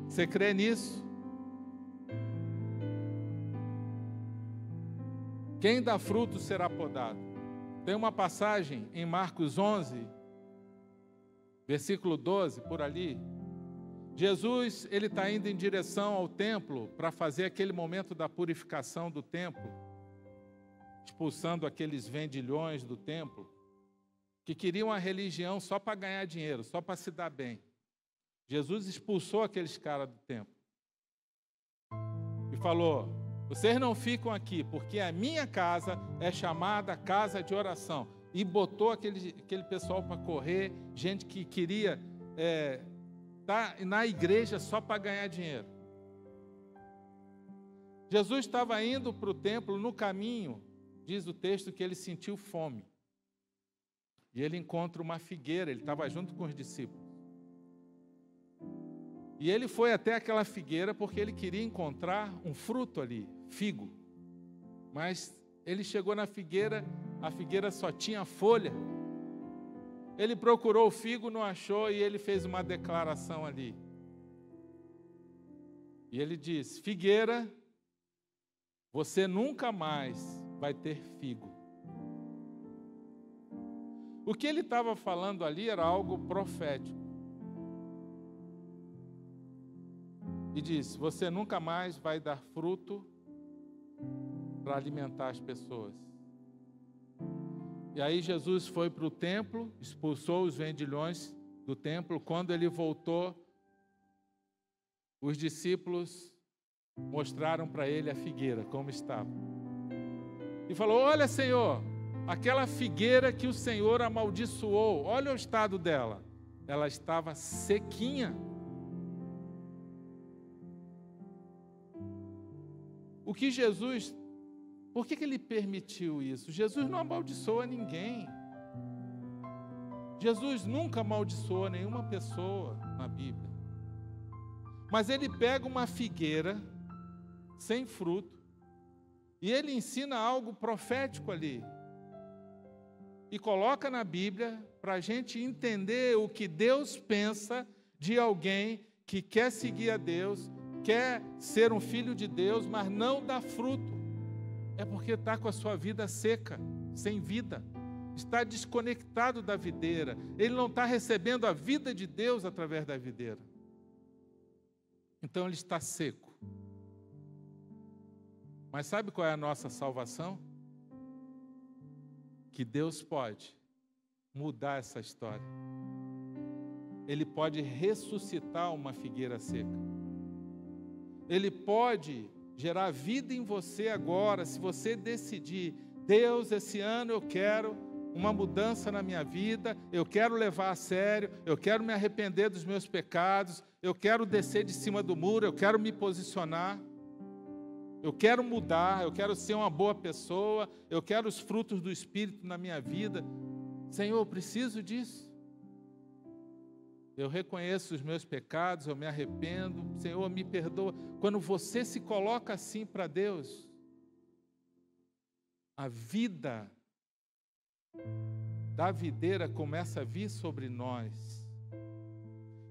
Você crê nisso? Quem dá fruto será podado. Tem uma passagem em Marcos 11, versículo 12, por ali. Jesus, ele está indo em direção ao templo para fazer aquele momento da purificação do templo, expulsando aqueles vendilhões do templo, que queriam a religião só para ganhar dinheiro, só para se dar bem. Jesus expulsou aqueles caras do templo e falou: vocês não ficam aqui, porque a minha casa é chamada casa de oração. E botou aquele pessoal para correr, gente que queria estar na igreja só para ganhar dinheiro. Jesus estava indo para o templo, no caminho, diz o texto que ele sentiu fome. E ele encontra uma figueira, ele estava junto com os discípulos. E ele foi até aquela figueira porque ele queria encontrar um fruto ali, figo. Mas ele chegou na figueira, a figueira só tinha folha. Ele procurou o figo, não achou, e ele fez uma declaração ali. E ele diz: figueira, você nunca mais vai ter figo. O que ele estava falando ali era algo profético. E diz: você nunca mais vai dar fruto para alimentar as pessoas. E aí Jesus foi para o templo, expulsou os vendilhões do templo, quando ele voltou, os discípulos mostraram para ele a figueira, como estava. E falou: olha, Senhor, aquela figueira que o Senhor amaldiçoou, olha o estado dela. Ela estava sequinha. O que Jesus, por que ele permitiu isso? Jesus não amaldiçoa ninguém. Jesus nunca amaldiçoou nenhuma pessoa na Bíblia. Mas ele pega uma figueira sem fruto e ele ensina algo profético ali. E coloca na Bíblia para a gente entender o que Deus pensa de alguém que quer seguir a Deus, quer ser um filho de Deus, mas não dá fruto. É porque está com a sua vida seca, sem vida. Está desconectado da videira. Ele não está recebendo a vida de Deus através da videira. Então ele está seco. Mas sabe qual é a nossa salvação? Que Deus pode mudar essa história. Ele pode ressuscitar uma figueira seca. Ele pode gerar vida em você agora, se você decidir: Deus, esse ano eu quero uma mudança na minha vida, eu quero levar a sério, eu quero me arrepender dos meus pecados, eu quero descer de cima do muro, eu quero me posicionar, eu quero mudar, eu quero ser uma boa pessoa, eu quero os frutos do Espírito na minha vida. Senhor, eu preciso disso. Eu reconheço os meus pecados, eu me arrependo, Senhor, me perdoa. Quando você se coloca assim para Deus, a vida da videira começa a vir sobre nós.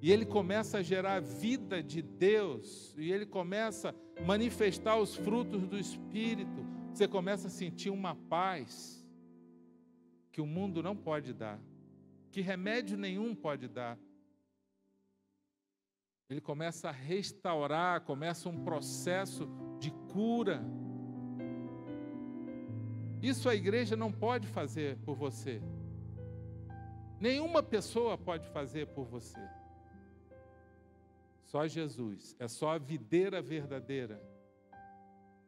E ele começa a gerar a vida de Deus, e ele começa a manifestar os frutos do Espírito. Você começa a sentir uma paz que o mundo não pode dar, que remédio nenhum pode dar. Ele começa a restaurar, começa um processo de cura. Isso a igreja não pode fazer por você. Nenhuma pessoa pode fazer por você. Só Jesus. É só a videira verdadeira.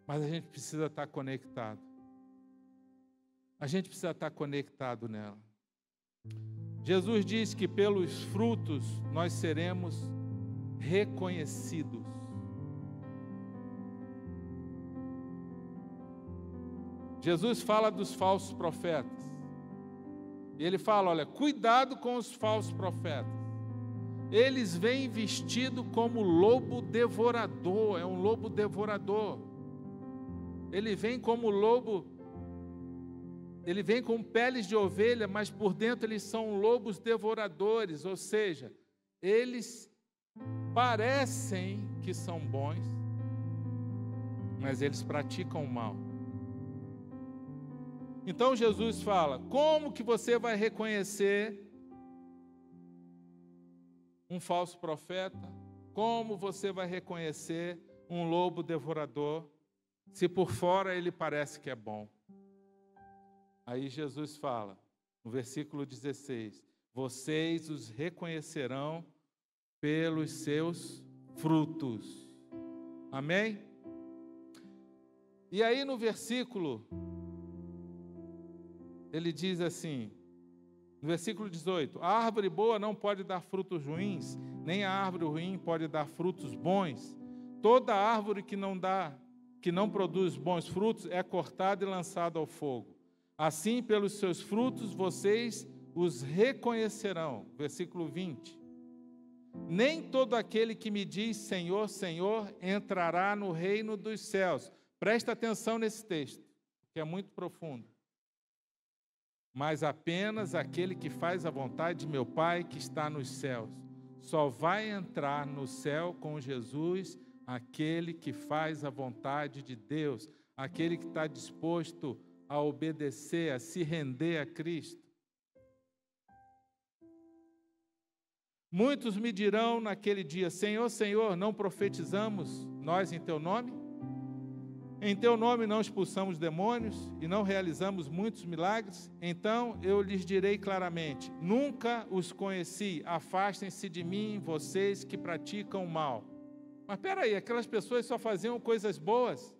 Mas a gente precisa estar conectado. A gente precisa estar conectado nela. Jesus diz que pelos frutos nós seremos reconhecidos. Jesus fala dos falsos profetas. E ele fala: olha, cuidado com os falsos profetas. Eles vêm vestidos como lobo devorador. É um lobo devorador. Ele vem como lobo. Ele vem com peles de ovelha, mas por dentro eles são lobos devoradores. Ou seja, eles parecem que são bons, mas eles praticam o mal. Então Jesus fala: como que você vai reconhecer um falso profeta? Como você vai reconhecer um lobo devorador, se por fora ele parece que é bom? Aí Jesus fala, no versículo 16: vocês os reconhecerão pelos seus frutos. Amém? E aí no versículo, ele diz assim, no versículo 18: a árvore boa não pode dar frutos ruins, nem a árvore ruim pode dar frutos bons. Toda árvore que não produz bons frutos é cortada e lançada ao fogo. Assim, pelos seus frutos, vocês os reconhecerão. Versículo 20. Nem todo aquele que me diz Senhor, Senhor, entrará no reino dos céus. Presta atenção nesse texto, que é muito profundo. Mas apenas aquele que faz a vontade de meu Pai que está nos céus. Só vai entrar no céu com Jesus aquele que faz a vontade de Deus, aquele que está disposto a obedecer, a se render a Cristo. Muitos me dirão naquele dia: Senhor, Senhor, não profetizamos nós em teu nome? Em teu nome não expulsamos demônios e não realizamos muitos milagres? Então eu lhes direi claramente: nunca os conheci, afastem-se de mim, vocês que praticam o mal. Mas espera aí, aquelas pessoas só faziam coisas boas.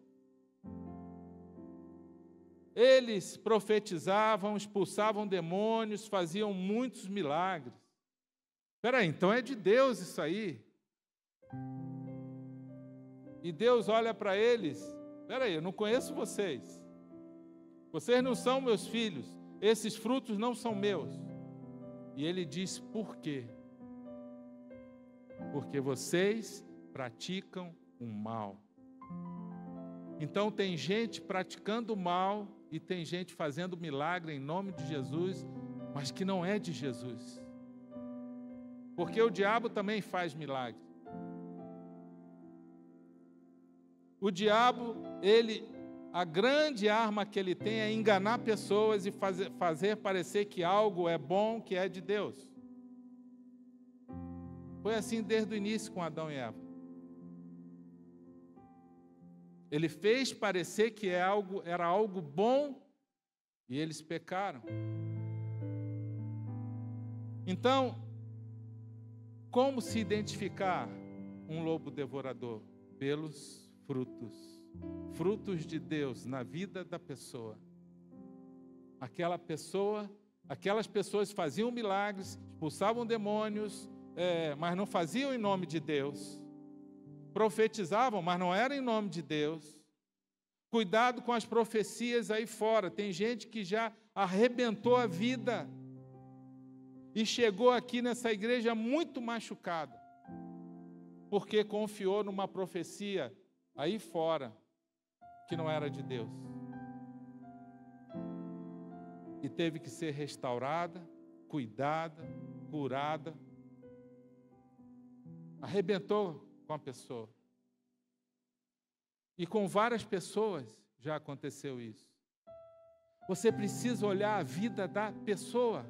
Eles profetizavam, expulsavam demônios, faziam muitos milagres. Espera aí, então é de Deus isso aí. E Deus olha para eles: espera aí, eu não conheço vocês. Vocês não são meus filhos. Esses frutos não são meus. E ele diz: por quê? Porque vocês praticam o mal. Então tem gente praticando o mal e tem gente fazendo milagre em nome de Jesus, mas que não é de Jesus. Porque o diabo também faz milagre. O diabo, a grande arma que ele tem é enganar pessoas e fazer parecer que algo é bom, que é de Deus. Foi assim desde o início com Adão e Eva. Ele fez parecer que era algo bom e eles pecaram. Então, como se identificar um lobo devorador? Pelos frutos. Frutos de Deus na vida da pessoa. Aquelas pessoas faziam milagres, expulsavam demônios, mas não faziam em nome de Deus. Profetizavam, mas não era em nome de Deus. Cuidado com as profecias aí fora. Tem gente que já arrebentou a vida e chegou aqui nessa igreja muito machucada, porque confiou numa profecia aí fora que não era de Deus. E teve que ser restaurada, cuidada, curada. Arrebentou com a pessoa. E com várias pessoas já aconteceu isso. Você precisa olhar a vida da pessoa.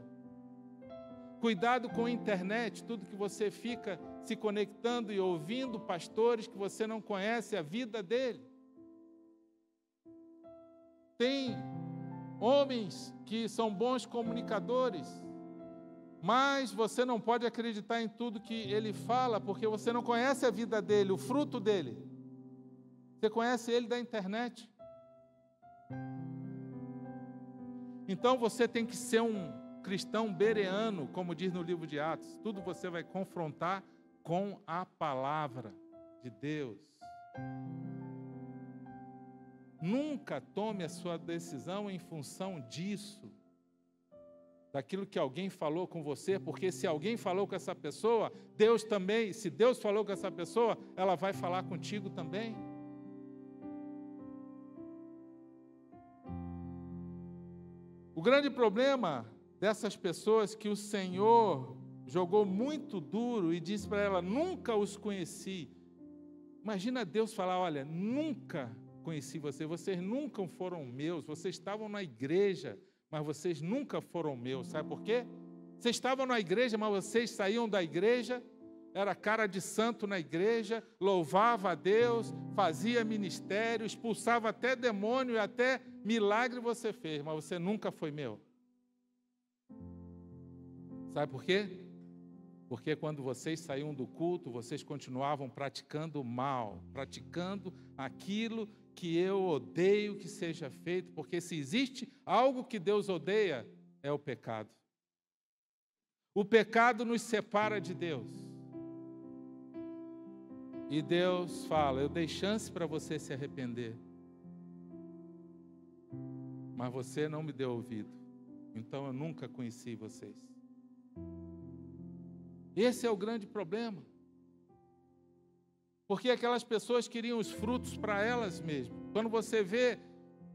Cuidado com a internet, tudo que você fica se conectando e ouvindo pastores que você não conhece a vida dele. Tem homens que são bons comunicadores, mas você não pode acreditar em tudo que ele fala, porque você não conhece a vida dele, o fruto dele. Você conhece ele da internet. Então você tem que ser um cristão bereano, como diz no livro de Atos. Tudo você vai confrontar com a palavra de Deus. Nunca tome a sua decisão em função disso, daquilo que alguém falou com você, porque se alguém falou com essa pessoa, Deus também, se Deus falou com essa pessoa, ela vai falar contigo também. O grande problema dessas pessoas que o Senhor jogou muito duro e disse para ela: nunca os conheci. Imagina Deus falar: olha, nunca conheci vocês nunca foram meus, vocês estavam na igreja, mas vocês nunca foram meus. Sabe por quê? Vocês estavam na igreja, mas vocês saíam da igreja, era cara de santo na igreja, louvava a Deus, fazia ministério, expulsava até demônio e até milagre você fez, mas você nunca foi meu. Sabe por quê? Porque quando vocês saíam do culto, vocês continuavam praticando o mal, praticando aquilo que eu odeio que seja feito, porque se existe algo que Deus odeia, é o pecado. O pecado nos separa de Deus. E Deus fala: eu dei chance para você se arrepender, mas você não me deu ouvido, então eu nunca conheci vocês. Esse é o grande problema. Porque aquelas pessoas queriam os frutos para elas mesmas. Quando você vê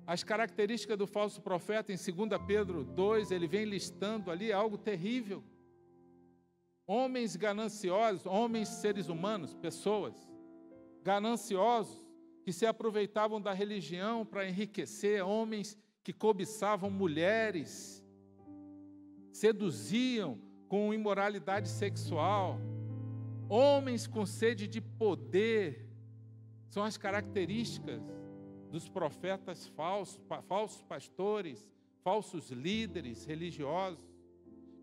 as características do falso profeta em 2 Pedro 2, ele vem listando ali algo terrível. Homens gananciosos, homens seres humanos, pessoas gananciosos, que se aproveitavam da religião para enriquecer, homens que cobiçavam mulheres, seduziam com imoralidade sexual, homens com sede de poder. São as características dos profetas falsos, falsos pastores, falsos líderes religiosos,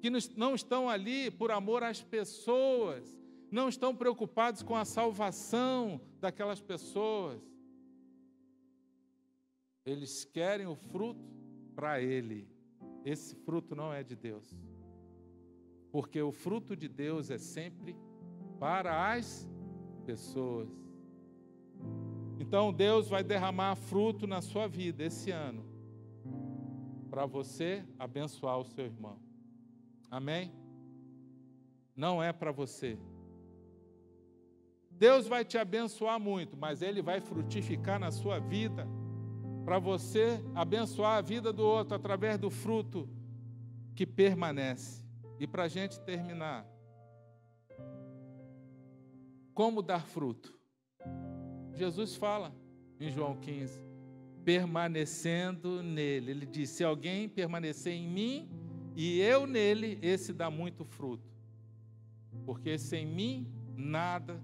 que não estão ali por amor às pessoas, não estão preocupados com a salvação daquelas pessoas. Eles querem o fruto para ele. Esse fruto não é de Deus. Porque o fruto de Deus é sempre para as pessoas. Então Deus vai derramar fruto na sua vida esse ano, para você abençoar o seu irmão. Amém? Não é para você. Deus vai te abençoar muito, mas Ele vai frutificar na sua vida, para você abençoar a vida do outro através do fruto que permanece. E para a gente terminar, como dar fruto? Jesus fala em João 15, permanecendo nele. Ele diz, se alguém permanecer em mim e eu nele, esse dá muito fruto. Porque sem mim nada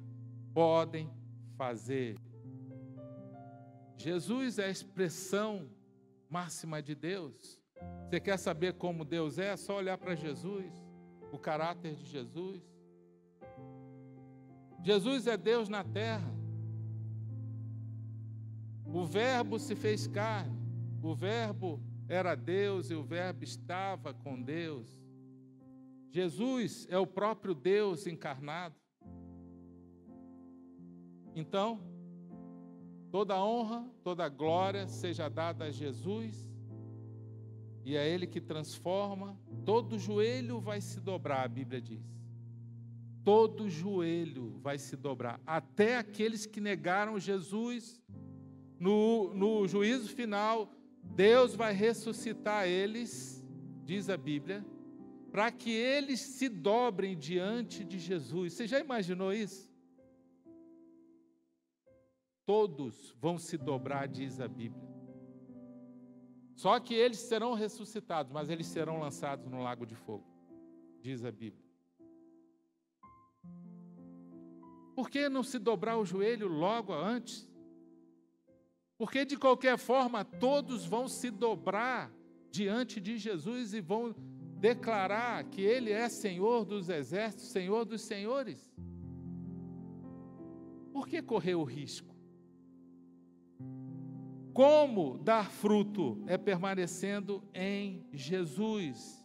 podem fazer. Jesus é a expressão máxima de Deus. Você quer saber como Deus é? É só olhar para Jesus, o caráter de Jesus. Jesus é Deus na terra. O Verbo se fez carne. O Verbo era Deus e o Verbo estava com Deus. Jesus é o próprio Deus encarnado. Então, toda honra, toda glória seja dada a Jesus, e é Ele que transforma. Todo joelho vai se dobrar, a Bíblia diz. Todo joelho vai se dobrar, até aqueles que negaram Jesus. No juízo final, Deus vai ressuscitar eles, diz a Bíblia, para que eles se dobrem diante de Jesus. Você já imaginou isso? Todos vão se dobrar, diz a Bíblia. Só que eles serão ressuscitados, mas eles serão lançados no lago de fogo, diz a Bíblia. Por que não se dobrar o joelho logo antes? Porque de qualquer forma todos vão se dobrar diante de Jesus e vão declarar que Ele é Senhor dos exércitos, Senhor dos senhores. Por que correr o risco? Como dar fruto? É permanecendo em Jesus,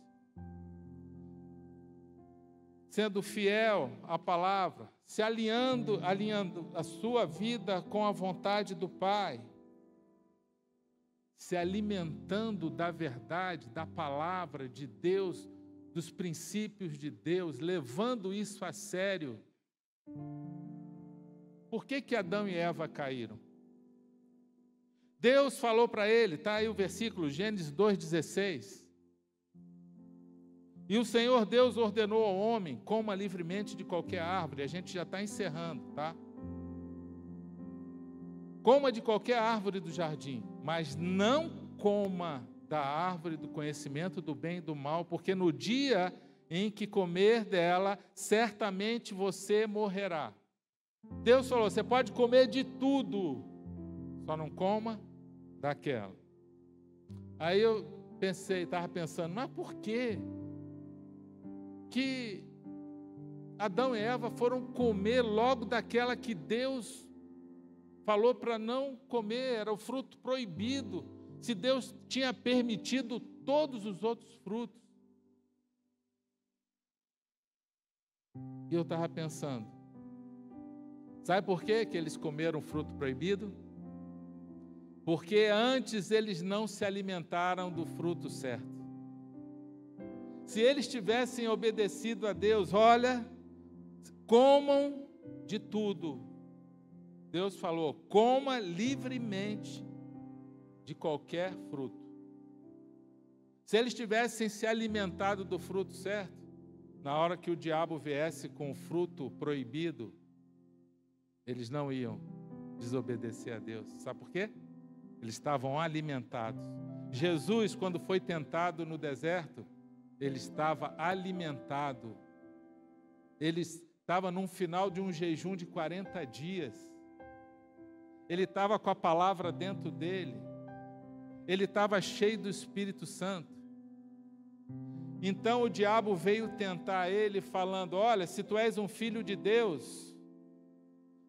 sendo fiel à palavra, se alinhando a sua vida com a vontade do Pai, se alimentando da verdade, da palavra de Deus, dos princípios de Deus, levando isso a sério. Por que Adão e Eva caíram? Deus falou para ele, está aí o versículo, Gênesis 2,16. E o Senhor Deus ordenou ao homem, coma livremente de qualquer árvore. A gente já está encerrando, tá? Coma de qualquer árvore do jardim, mas não coma da árvore do conhecimento do bem e do mal, porque no dia em que comer dela, certamente você morrerá. Deus falou, você pode comer de tudo, só não coma daquela. Aí eu estava pensando, mas por quê que Adão e Eva foram comer logo daquela que Deus falou para não comer? Era o fruto proibido, se Deus tinha permitido todos os outros frutos. E eu estava pensando, sabe por quê que eles comeram o fruto proibido? Porque antes eles não se alimentaram do fruto certo. Se eles tivessem obedecido a Deus, olha, comam de tudo. Deus falou, coma livremente de qualquer fruto. Se eles tivessem se alimentado do fruto certo, na hora que o diabo viesse com o fruto proibido, eles não iam desobedecer a Deus. Sabe por quê? Eles estavam alimentados. Jesus, quando foi tentado no deserto, ele estava alimentado. Ele estava no final de um jejum de 40 dias. ele estava com a palavra dentro dele, ele estava cheio do Espírito Santo. Então o diabo veio tentar ele falando: olha, se tu és um filho de Deus,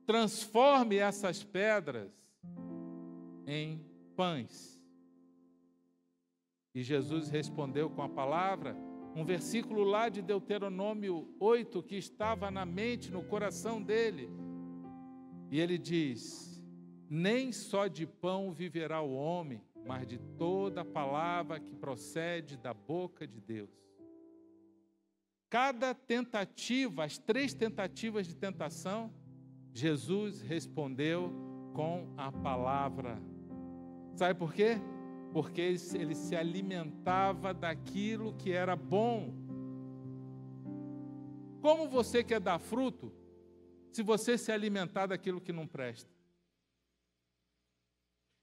transforme essas pedras em pães. E Jesus respondeu com a palavra, um versículo lá de Deuteronômio 8, que estava na mente, no coração dele. E ele diz: nem só de pão viverá o homem, mas de toda a palavra que procede da boca de Deus. Cada tentativa, as 3 tentativas de tentação, Jesus respondeu com a palavra. Sabe por quê? Porque ele se alimentava daquilo que era bom. Como você quer dar fruto, se você se alimentar daquilo que não presta?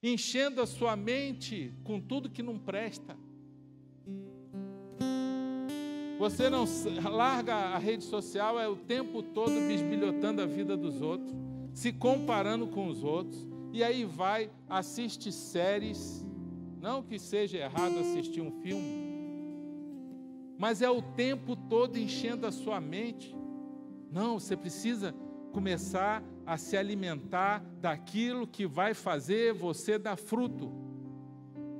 Enchendo a sua mente com tudo que não presta. Você não larga a rede social, é o tempo todo bisbilhotando a vida dos outros, se comparando com os outros, e aí vai, assiste séries. Não que seja errado assistir um filme, mas é o tempo todo enchendo a sua mente. Não, você precisa começar a se alimentar daquilo que vai fazer você dar fruto.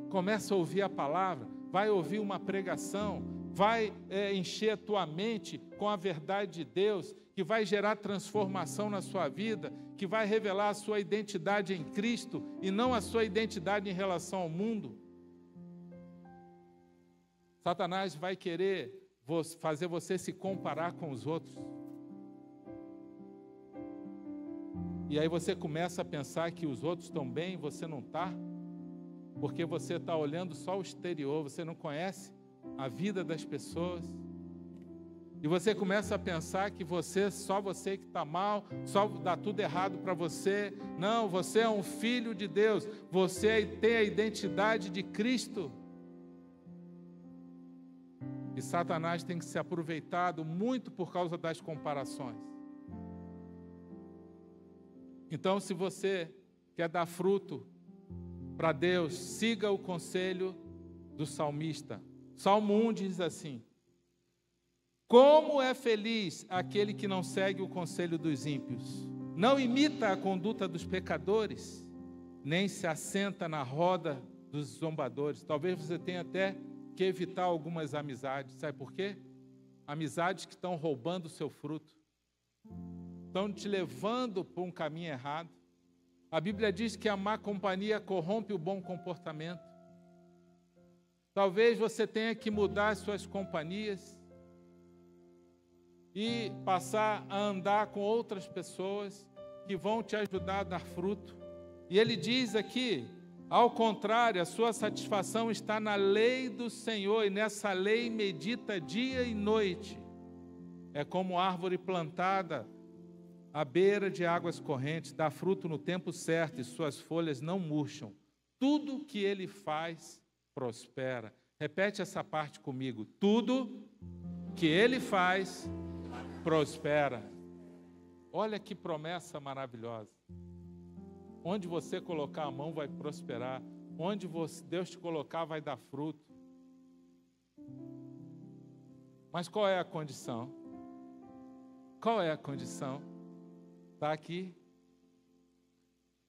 Começa a ouvir a palavra, vai ouvir uma pregação, vai encher a tua mente com a verdade de Deus, que vai gerar transformação na sua vida, que vai revelar a sua identidade em Cristo e não a sua identidade em relação ao mundo. Satanás vai querer fazer você se comparar com os outros. E aí você começa a pensar que os outros estão bem e você não está, porque você está olhando só o exterior, você não conhece a vida das pessoas. E você começa a pensar que só você que está mal, só dá tudo errado para você. Não, você é um filho de Deus, você tem a identidade de Cristo. E Satanás tem que ser aproveitado muito por causa das comparações. Então, se você quer dar fruto para Deus, siga o conselho do salmista. Salmo 1 diz assim: como é feliz aquele que não segue o conselho dos ímpios, não imita a conduta dos pecadores, nem se assenta na roda dos zombadores. Talvez você tenha até que evitar algumas amizades. Sabe por quê? Amizades que estão roubando o seu fruto, estão te levando por um caminho errado. A Bíblia diz que a má companhia corrompe o bom comportamento. Talvez você tenha que mudar as suas companhias e passar a andar com outras pessoas que vão te ajudar a dar fruto. E ele diz aqui, ao contrário, a sua satisfação está na lei do Senhor, e nessa lei medita dia e noite. É como árvore plantada à beira de águas correntes, dá fruto no tempo certo e suas folhas não murcham. Tudo que ele faz prospera. Repete essa parte comigo. Tudo que ele faz prospera. Olha que promessa maravilhosa. Onde você colocar a mão vai prosperar. Onde Deus te colocar vai dar fruto. Mas qual é a condição? Qual é a condição? Está aqui.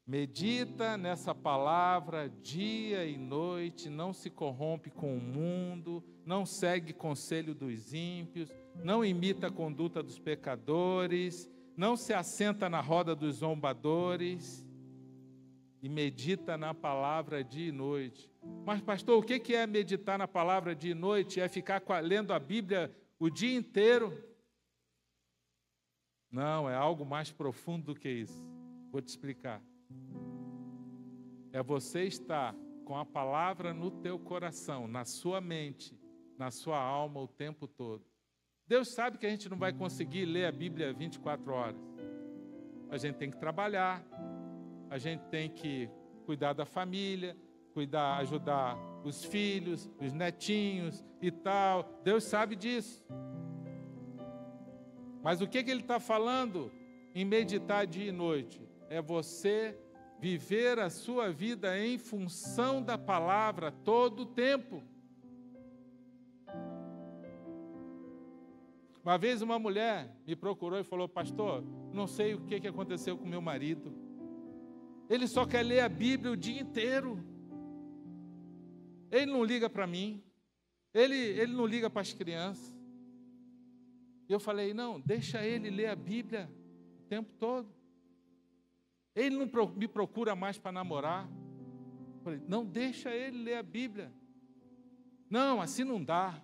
Medita nessa palavra dia e noite, não se corrompe com o mundo, não segue conselho dos ímpios, não imita a conduta dos pecadores, não se assenta na roda dos zombadores, e medita na palavra dia e noite. Mas, pastor, o que é meditar na palavra dia e noite? É ficar lendo a Bíblia o dia inteiro? Não, é algo mais profundo do que isso. Vou te explicar. É você estar com a palavra no teu coração, na sua mente, na sua alma o tempo todo. Deus sabe que a gente não vai conseguir ler a Bíblia 24 horas. A gente tem que trabalhar, a gente tem que cuidar da família, ajudar os filhos, os netinhos e tal. Deus sabe disso. Mas o que ele está falando em meditar dia e noite? É você viver a sua vida em função da palavra todo o tempo. Uma vez uma mulher me procurou e falou: pastor, não sei o que aconteceu com meu marido. Ele só quer ler a Bíblia o dia inteiro. Ele não liga para mim. Ele não liga para as crianças. E eu falei: não, deixa ele ler a Bíblia o tempo todo. Ele não me procura mais para namorar. Eu falei: não, deixa ele ler a Bíblia. Não, assim não dá.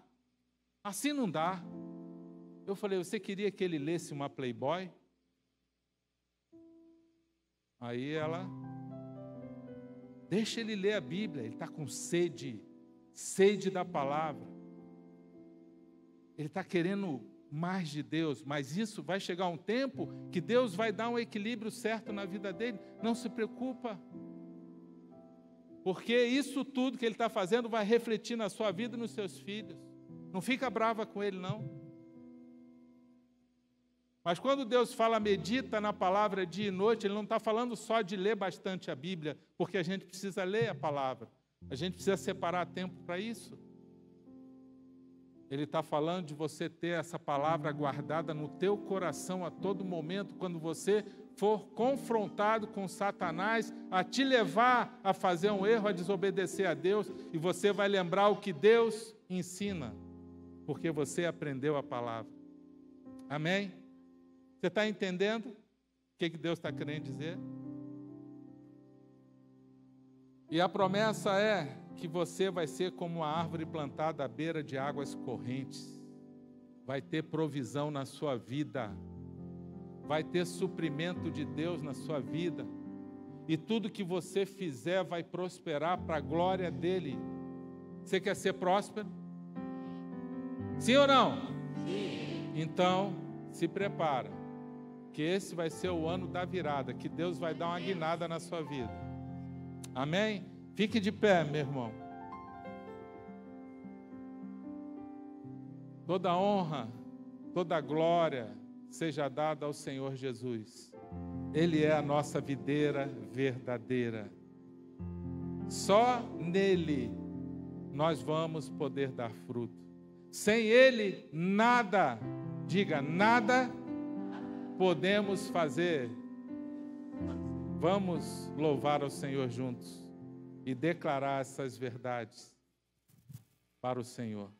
Assim não dá. Eu falei: você queria que ele lesse uma Playboy? Aí ela: deixa ele ler a Bíblia, ele está com sede da palavra. Ele está querendo mais de Deus, mas isso vai chegar um tempo que Deus vai dar um equilíbrio certo na vida dele. Não se preocupa, porque isso tudo que ele está fazendo vai refletir na sua vida e nos seus filhos. Não fica brava com ele, não. Mas quando Deus fala medita na palavra dia e noite, Ele não está falando só de ler bastante a Bíblia, porque a gente precisa ler a palavra. A gente precisa separar tempo para isso. Ele está falando de você ter essa palavra guardada no teu coração a todo momento, quando você for confrontado com Satanás, a te levar a fazer um erro, a desobedecer a Deus, e você vai lembrar o que Deus ensina, porque você aprendeu a palavra. Amém? Você está entendendo o que Deus está querendo dizer? E a promessa é que você vai ser como uma árvore plantada à beira de águas correntes. Vai ter provisão na sua vida. Vai ter suprimento de Deus na sua vida. E tudo que você fizer vai prosperar para a glória dEle. Você quer ser próspero? Sim ou não? Sim. Então, se prepara. Que esse vai ser o ano da virada, que Deus vai dar uma guinada na sua vida. Amém? Fique de pé, meu irmão. Toda honra, toda glória seja dada ao Senhor Jesus. Ele é a nossa videira verdadeira. Só nele nós vamos poder dar fruto. Sem Ele, nada, diga, nada podemos fazer. Vamos louvar ao Senhor juntos e declarar essas verdades para o Senhor.